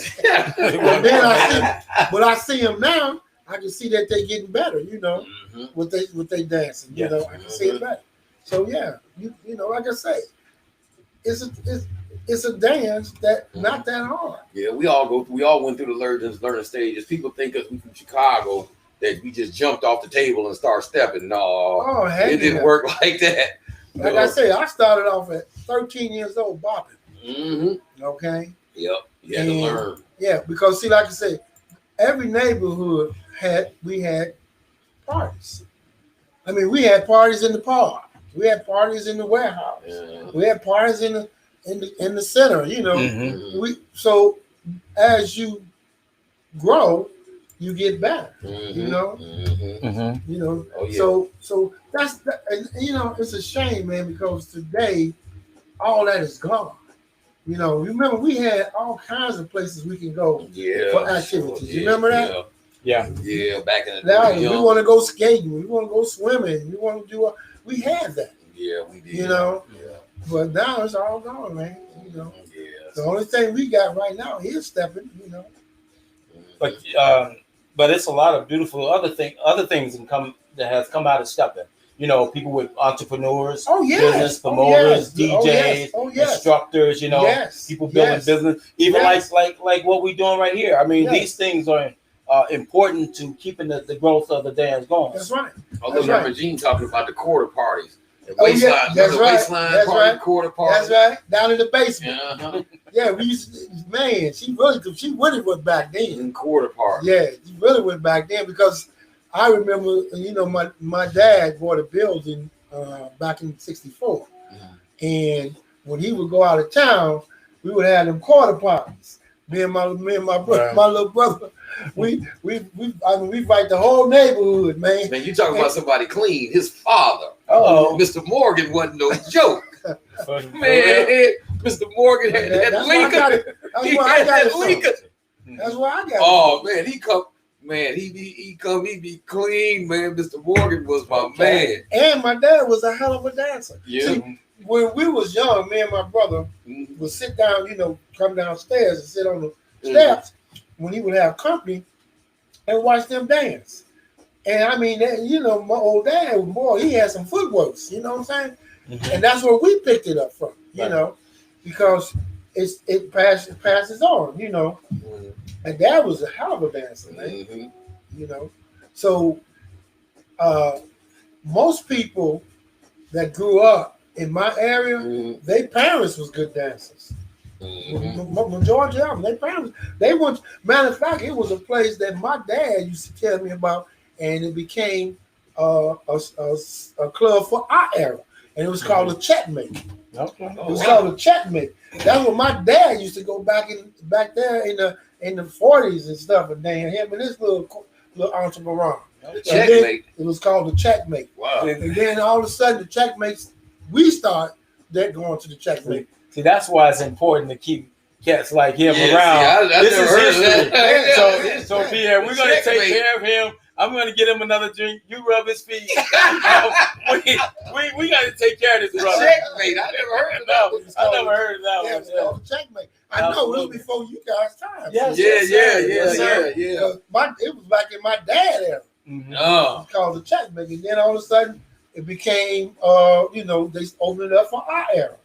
I see them now. I can see that they're getting better. With they dancing. I can see it better. So yeah, like I say, it's a dance that not that hard. Yeah, we all went through the learning stages. People think us we from Chicago that we just jumped off the table and started stepping. No, it didn't work like that. Like I say, I started off at 13 years old bopping. Okay. Yep. You had to learn. Yeah, because see, like I say, every neighborhood we had parties. I mean, we had parties in the park. We had parties in the warehouse. Yeah. We had parties in the center. So as you grow, you get better. Oh, yeah. So that's and it's a shame, man, because today all that is gone. Remember we had all kinds of places we can go for activities. You remember that? Yeah. Back in the day, we want to go skating. We want to go swimming. We want to do. We had that. Yeah, we did. Yeah. But now it's all gone, man. The only thing we got right now is stepping. But it's a lot of beautiful other things that has come out of stepping. People with entrepreneurs, business promoters, DJs, instructors. People building business. Even like what we're doing right here. I mean, these things are important to keeping the growth of the dance going. That's right. I remember Gene talking about the quarter parties. The Oh, waistline, yeah, that's the right. waistline That's party, right. quarter party. That's right. Down in the basement. Uh-huh. Yeah, we used to, man, she really went back then. And quarter party. Yeah, she really went back then because I remember, my dad bought a building back in '64. And when he would go out of town, we would have them quarter parties. Me and my brother, Right. my little brother, we invite the whole neighborhood, man. Man, you talking about somebody clean. His father, Oh, Mr. Morgan, wasn't no joke. man. Man, Mr. Morgan had that That's why I got Lincoln. it. That's He why I had got that it from. Lincoln. That's why I got it. Oh man, he come. Man, he be clean, man. Mr. Morgan was my man. And my dad was a hell of a dancer. Yeah. See, when we was young, me and my brother Mhm. would sit down, come downstairs and sit on the steps when he would have company and watch them dance. And I mean, my old dad, boy, he had some footworks, you know what I'm saying? And that's where we picked it up from, because it passes on, Mhm. And Dad was a hell of a dancer, man. Mhm. So most people that grew up in my area, Mhm. their parents was good dancers. Majority of them, their parents, they went. Matter of fact, it was a place that my dad used to tell me about, and it became a club for our era, and it was called a Checkmate. Okay. It was called a Checkmate. That's what my dad used to go back there in the 40s and stuff, and then him and this little entrepreneur. The Checkmate. It was called the Checkmate. Wow. And then all of a sudden, the Checkmates, we start going to the Checkmate. See, that's why it's important to keep cats like him Yeah, around. see, I This never is heard of history. that. So Pierre, we're gonna take Checkmate. care of him. I'm gonna get him another drink. You rub his feet. we got to take care of this brother. Checkmate. I never heard of that. No, I never heard of that Yeah, one. it's called the Checkmate. I know it was Absolutely. before you guys' time. Yes, Yeah, yes, sir. Yes, sir. yeah. It was back in my dad era. Mhm. It Oh. was called the Checkmate, and then all of a sudden it became, they opened it up for our era.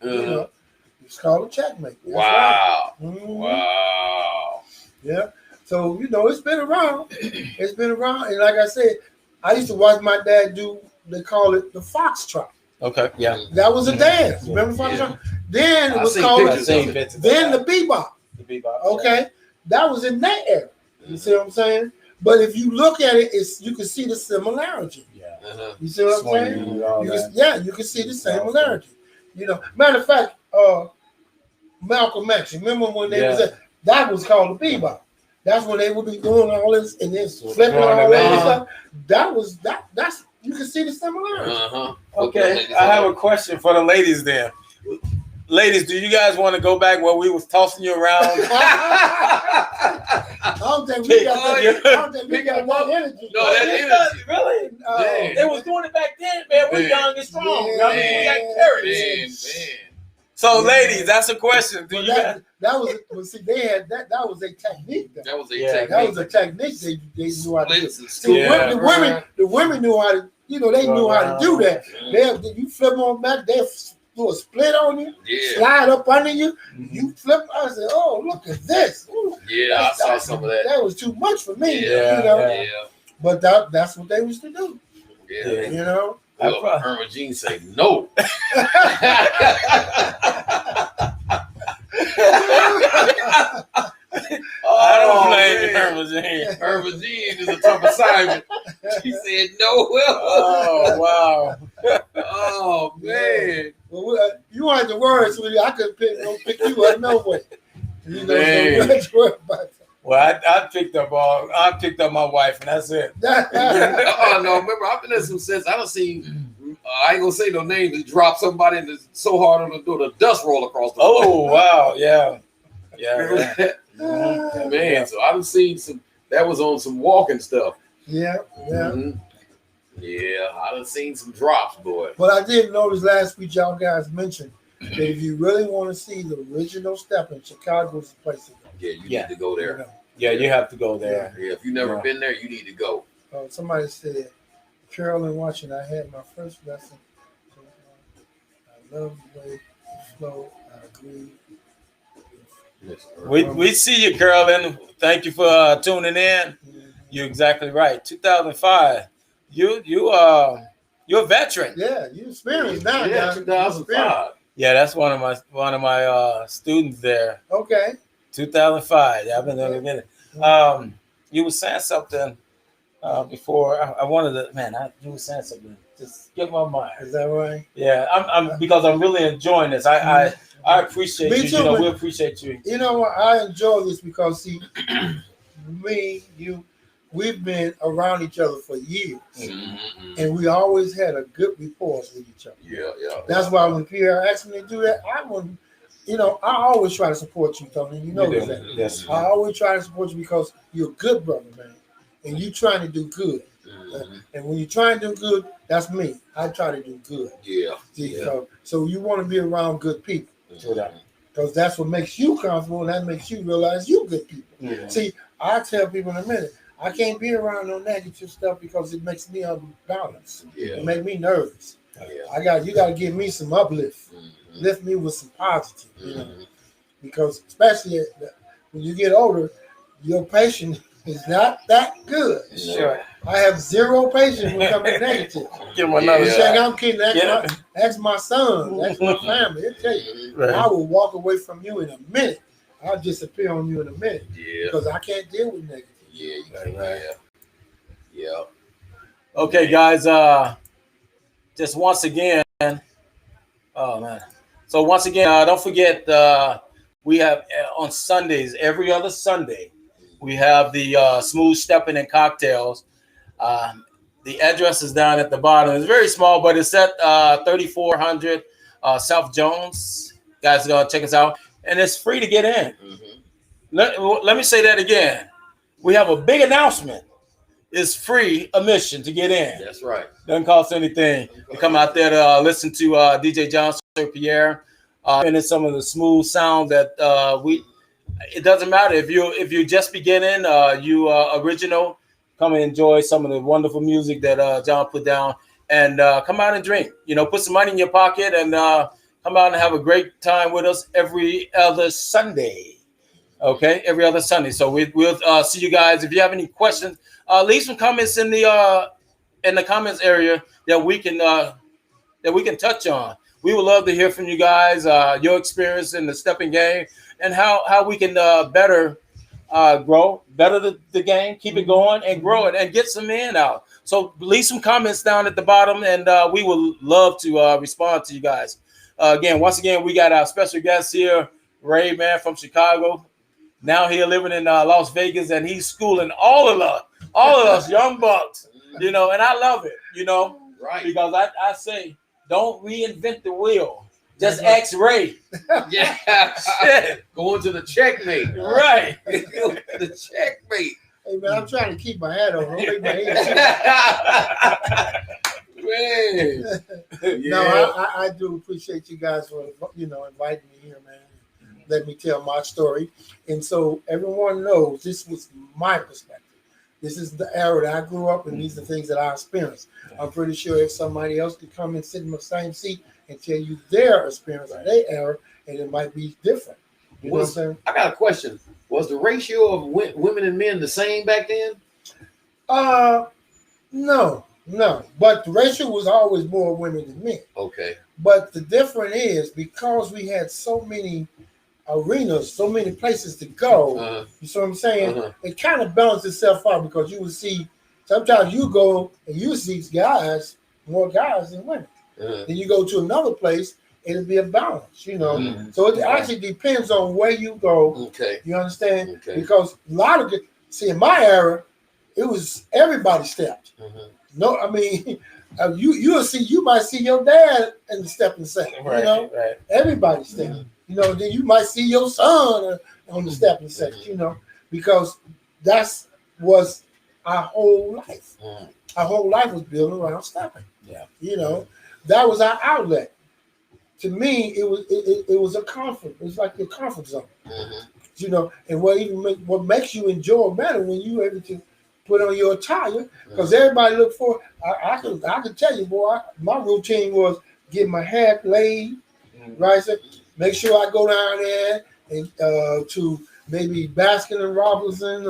It's called a Checkmate. That's Wow. right. Mhm. Wow. Yeah. So it's been around. It's been around, and like I said, I used to watch my dad do. They call it the foxtrot. Okay. Yeah. That was a dance. Yeah. Remember foxtrot? Then it I've was seen called. pictures of it. Then the bebop. The bebop. Okay, that was in that era. You see what I'm saying? But if you look at it, you can see the similarity. Yeah. Uh-huh. You see what I'm Swing saying? and all that. You can see the similarity. Matter of fact, Malcolm X. Remember when they that was called the bebop. That's when they would be doing all this and then flipping all that stuff. That's you can see the similarity. Uh-huh. Okay. I have a question for the ladies there. Ladies, do you guys want to go back where we was tossing you around? I don't think we got that energy. No, that energy. Really? Man. They was doing it back then, man. We're Man. young and strong. Yeah. I mean, we got carried. Man. So, ladies, that's a question. Do But you guys? that was see they had that was a technique. That was a Yeah. technique. That was a technique they knew how to do. Splits and See, Yeah. the women knew how to, they knew how to do that. Mm. You flip on back, they do a split on you, Yeah. slide up under you, you flip. I said, oh, look at this. Ooh, Yeah, I saw some of that. That was too much for me, Yeah, Yeah. But that's what they used to do, Yeah. Well, Irma Jean say no. I don't blame Irma Jean. Irma Jean is a tough assignment. She said no. Oh, wow. Oh man. Well, you wanted the words, so I could pick you up no way. Man. So you had to worry about that. Well, I picked up my wife, and that's it. Oh no! Remember, I've been in some sets. I don't see. I ain't gonna say no names. He dropped somebody and it's so hard on the door, the dust roll across the floor. Oh, wow. Yeah. Remember Yeah. that? Mhm. Man, so I've seen some. That was on some walking stuff. Yeah. Mhm. Yeah, I done seen some drops, boy. But I did notice last week y'all guys mentioned that if you really want to see the original Steppin, Chicago's the place to go. Yeah, you need to go there. Yeah, you have to go there. Yeah, if you've never been there, you need to go. Somebody said, Carolyn watching, I had my first lesson. I love the way you flow. I agree. We see you, Carolyn. Thank you for tuning in. You're exactly right. 2005. You You're a veteran. Yeah, you experienced now. Yeah, guys. 2005. Yeah, that's one of my students there. Okay. 2005. Yeah, I've been there a minute. You were saying something before. I wanted to, man. You were saying something. Just get my mind. Is that right? Yeah, I'm because I'm really enjoying this. I appreciate Me you. too, You know, man. we appreciate you. You know what? I enjoy this because see, me, you, we've been around each other for years, and we always had a good rapport with each other. Yeah. That's why when Pierre asked me to do that, I wouldn't. You know, I always try to support you, Tony. You know You do. that. Yes. I always try to support you because you're a good brother, man, and you trying to do good. And when you're trying to do good, that's me. I try to do good. Yeah. See, so you want to be around good people. Mm-hmm. Because that's what makes you comfortable, and that makes you realize you good people. Mm-hmm. See, I tell people in a minute, I can't be around no negative stuff because it makes me unbalanced. Yeah. It makes me nervous. Yeah. You got to give me some uplift, lift me with some positive, you know. Because especially when you get older, your patience is not that good. Sure. I have zero patience when it comes to negative. Give him another You shot. think I'm kidding? Ask my son. Ask my family. They'll tell you. Right. I will walk away from you in a minute. I'll disappear on you in a minute. Yeah. Because I can't deal with negative. Yeah. You can. Yeah. Okay, guys. Just once again. Oh man. So once again, don't forget we have on Sundays, every other Sunday, we have the Smooth Steppin' and Cocktails. The address is down at the bottom. It's very small, but it's at 3400 South Jones. Guys, check us out, and it's free to get in. Let me say that again. We have a big announcement. It's free admission to get in. That's right. Doesn't cost anything to come out there to listen to DJ Johnson, Pierre, and it's some of the smooth sound that It doesn't matter if you're just beginning, you original. Come and enjoy some of the wonderful music that John put down, and come out and drink. You know, put some money in your pocket and come out and have a great time with us every other Sunday. Okay, every other Sunday. So we'll see you guys. If you have any questions, leave some comments in the comments area that we can touch on. We would love to hear from you guys, your experience in the stepping game, and how we can better grow, better the game, keep it going, and grow it, and get some men out. So leave some comments down at the bottom, and we would love to respond to you guys. Once again, we got our special guest here, Ray, man, from Chicago. Now here living in Las Vegas, and he's schooling all of us young bucks, you know, and I love it, you know, Right. because I say, don't reinvent the wheel. Just ask Ray. Yeah. Going to the checkmate. Right. The checkmate. Hey, man, I'm trying to keep my hat on. Don't make my head Man. No, I do appreciate you guys for, inviting me here, man. Let me tell my story. And so everyone knows this was my perspective. This is the era that I grew up in. These are things that I experienced. I'm pretty sure if somebody else could come and sit in the same seat and tell you their experience of their era, and it might be different. You know what I'm saying? I got a question. Was the ratio of women and men the same back then? No. But the ratio was always more women than men. Okay. But the difference is because we had so many arenas, so many places to go. You see what I'm saying? It kind of balanced itself out because you would see sometimes you go and you see more guys than women. Then you go to another place, it'll be a balance, you know. So it actually depends on where you go. Okay. You understand? Okay. Because a lot of in my era, it was everybody stepped. No, I mean, you might see your dad in the stepping section. Right, you know, right. Everybody stepping. You know, then you might see your son on the stepping section. You know, because was our whole life. Our whole life was built around stepping. Yeah. You know, that was our outlet. To me, it was a comfort. It was like your comfort zone. You know, and what makes you enjoy better when you able to put on your attire, because everybody look for. I can tell you, boy. My routine was get my hair laid, right? So make sure I go down there and to maybe Baskin and Robinson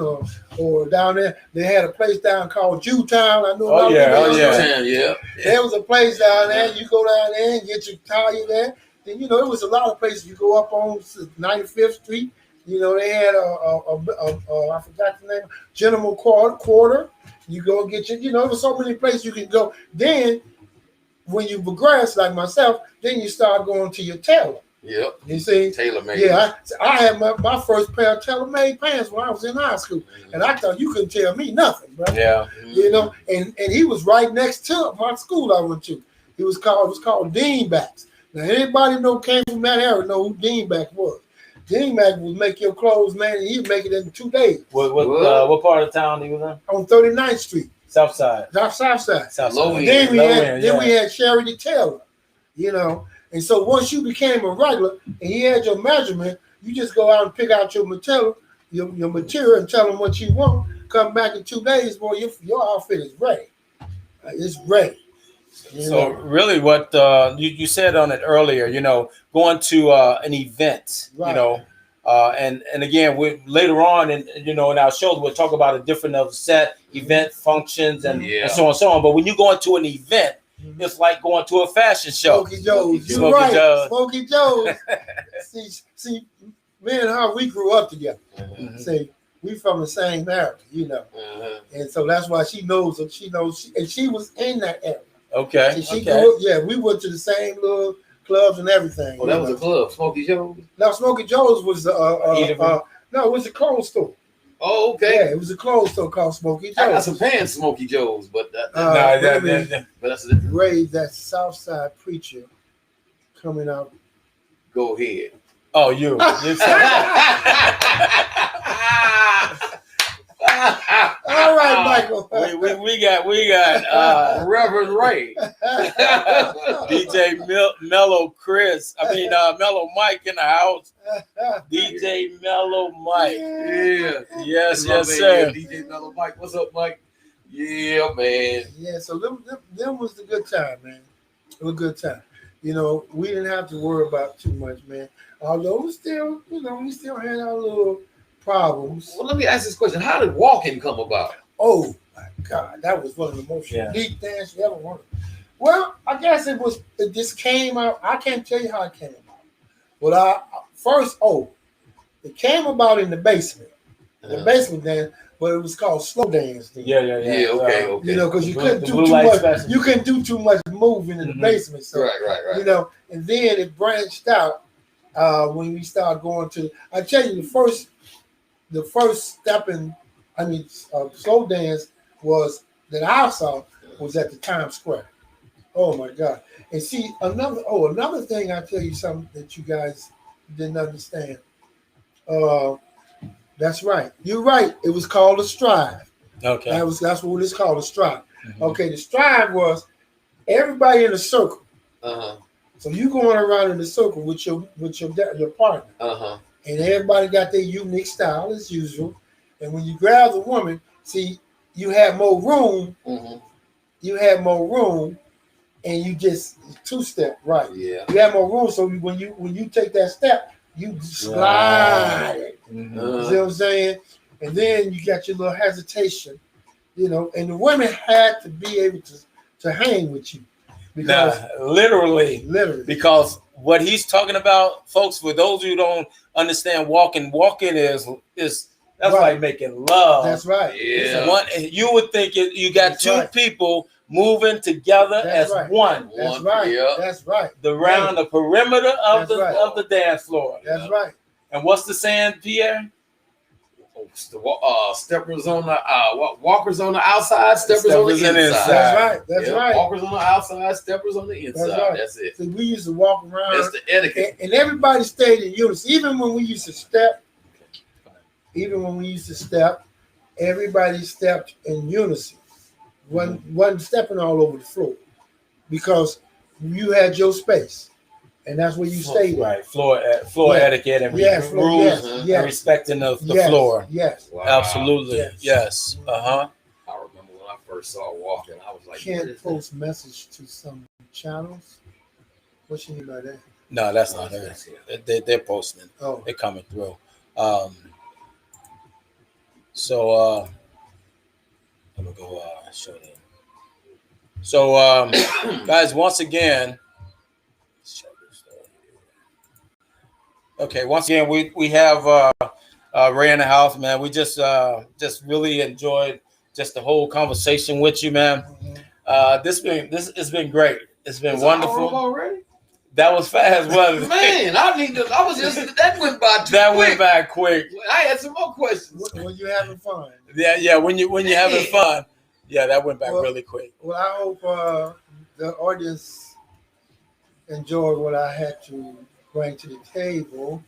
or down there. They had a place down called Jewtown. I know a lot of people. Yeah. There was a place down there. You go down there and get your tire there. Then it was a lot of places. You go up on 95th Street. They had I forgot the name, General Quarter. You go and get your, there's so many places you can go. Then when you progress, like myself, then you start going to your tailor. Yep. You see? Tailor-made. Yeah, I had my first pair of tailor-made pants when I was in high school. And I thought you couldn't tell me nothing, bro. Yeah. And he was right next to my school I went to. It was called Deanbacks. Now anybody came from that area know who Deanback was. Deanback would make your clothes, man, and he'd make it in 2 days. What part of town he was in? On 39th Street. South side. South side. Then we had Charity Taylor, And so once you became a regular and he had your measurement, you just go out and pick out your material, and tell him what you want. Come back in 2 days, boy, your outfit is ready. It's ready. So really what you said on it earlier, going to an event, right. And again, later on in our shows, we'll talk about a different set, event functions and so on and so on. But when you go into an event, it's like going to a fashion show. Smokey Joe's. You're right. Smokey Joe's. see, me and her, we grew up together. See, we from the same area, And so that's why she knows, and she was in that area. Okay. She grew up, we went to the same little clubs and everything. Oh, that was a club, Smokey Joe's? No, Smokey Joe's was it was a clothes store. Oh, okay. Yeah, it was a clothes store called Smokey Joe's. I got some pants, Smokey Joe's, but but that's a different. Ray, that Southside preacher coming out. Go ahead. Oh, you. All right, Michael. We got Reverend Ray, DJ Mellow Mellow Mike in the house. DJ Mellow Mike. Yeah. Yes, man, sir. DJ Mellow Mike. What's up, Mike? Yeah, man. Yeah, so them was the good time, man. It was a good time. We didn't have to worry about too much, man. Although we still had our little problems. Well, let me ask this question. How did walking come about? Oh, my God. That was one of the most unique things you ever wanted. Well, I guess it just came out. I can't tell you how it came about. But it came about in the basement. The basement dance, but it was called slow dance. Then. Yeah. Okay. Because you couldn't do too much. You couldn't do too much moving in the basement. So, right. And then it branched out when we started going to. I tell you, the first Steppin, slow dance that I saw was at the Times Square. Oh my God! And see another thing. I tell you something that you guys didn't understand. That's right. You're right. It was called a strive. Okay. That's what it's called, a strive. Mm-hmm. Okay. The strive was everybody in a circle. So you going around in a circle with your partner. And everybody got their unique style as usual. And when you grab the woman, see, you have more room. You have more room, and you just two-step, right? Yeah. You have more room, so when you take that step, you slide it. You see what I'm saying? And then you got your little hesitation, and the women had to be able to hang with you. Because literally. Because what he's talking about, folks, for those who don't understand walking is that's right. Like making love. That's right. Yeah. You would think you got two people moving together as one. That's right. Yeah. That's right. Around the perimeter of the dance floor. That's right. And what's the saying, Pierre? Steppers on the walkers on the outside, steppers on the inside. That's right. Walkers on the outside, steppers on the inside. That's it. So we used to walk around. That's the etiquette. And everybody stayed in unison. Even when we used to step, everybody stepped in unison. Wasn't stepping all over the floor because you had your space. And that's where you stayed. Right, floor etiquette and rules and respecting the floor. Yes. Wow. Absolutely. Yes. I remember when I first saw walking, I was like, can't post message to some channels. What you mean by that? No, that's not her. They're posting. Oh. They're coming through. So I'm gonna go show them. So guys, once again, okay, once again we have Ray in the house, man. We just really enjoyed just the whole conversation with you, man. This has been great. It's been wonderful. Already? That was fast, wasn't it? Man, I was just that went by too That quick. went by quick. I had some more questions. When you're having fun. Yeah. When you're having fun, yeah, that went by really quick. Well, I hope the audience enjoyed what I had to bring to the table,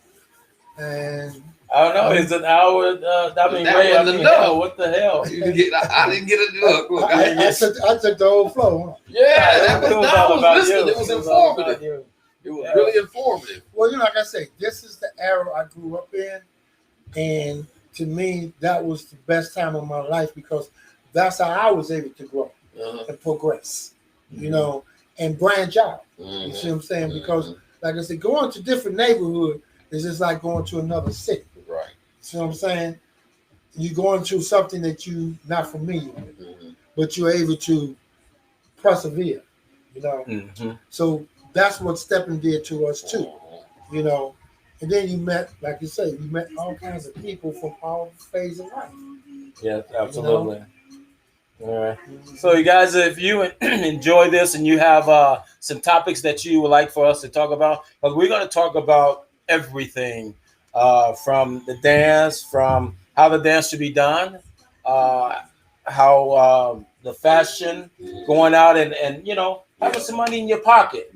and I don't know. It's an hour. I mean, Ray, hell, what the hell? I didn't get a look. I took the whole flow. Huh? Yeah, It was all about you. It was informative. It was really informative. Well, like I say, this is the era I grew up in, and to me, that was the best time of my life because that's how I was able to grow and progress, and branch out. You see what I'm saying? Because, like I said, going to different neighborhood is just like going to another city. Right. See what I'm saying? You're going through something that you're not familiar with, but you're able to persevere, So that's what Steppin did to us too, And then you met, like you say, all kinds of people from all phases of life. Yes, absolutely. All right. So, you guys, if you enjoy this and you have some topics that you would like for us to talk about, because we're going to talk about everything from the dance, from how the dance should be done, how the fashion, going out and having some money in your pocket,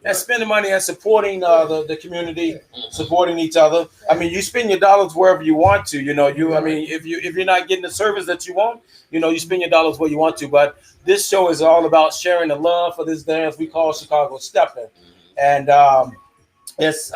and spending money and supporting the community, supporting each other. I mean, you spend your dollars wherever you want to. I mean, if you're not getting the service that you want, you spend your dollars where you want to. But this show is all about sharing the love for this dance we call Chicago Steppin'. And it's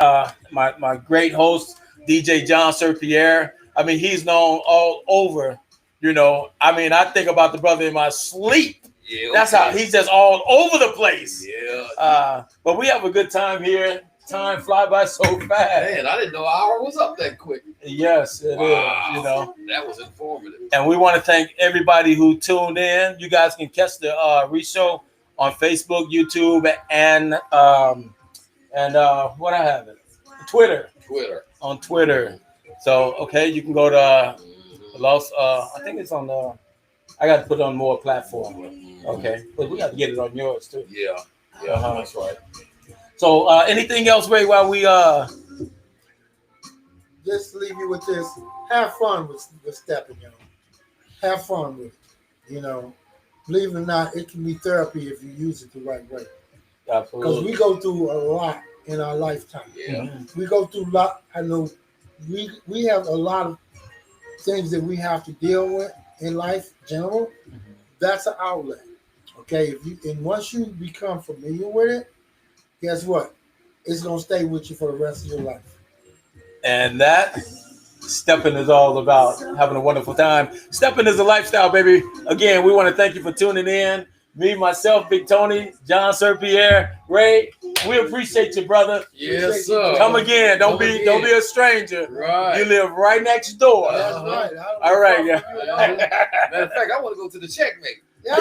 my great host, DJ John Sir Pierre. I mean, he's known all over. I mean, I think about the brother in my sleep. Yeah, okay. That's how he's just all over the place. Yeah. But we have a good time here. Time fly by so fast. Man, I didn't know our hour was up that quick. Yes, it is. That was informative. And we want to thank everybody who tuned in. You guys can catch the re-show on Facebook, YouTube, and what I have it, Twitter. On Twitter. So you can go to I think it's on the. I got to put it on more platform. Okay, but we got to get it on yours too. Yeah, that's right. So, anything else, Ray? While we just leave you with this: have fun with Steppin', Have fun with it, Believe it or not, it can be therapy if you use it the right way. Absolutely. Because we go through a lot in our lifetime. Yeah, we go through a lot. I know we have a lot of things that we have to deal with in life, general. That's an outlet. Okay, once you become familiar with it, guess what? It's gonna stay with you for the rest of your life. And that Steppin' is all about having a wonderful time. Steppin' is a lifestyle, baby. Again, we want to thank you for tuning in. Me, myself, Big Tony, John Sir Pierre, Ray. We appreciate you, brother. Yes, sir. Come again. Don't be a stranger. Right. You live right next door. That's right. All right, yeah. Matter of fact, I want to go to the checkmate. Yeah.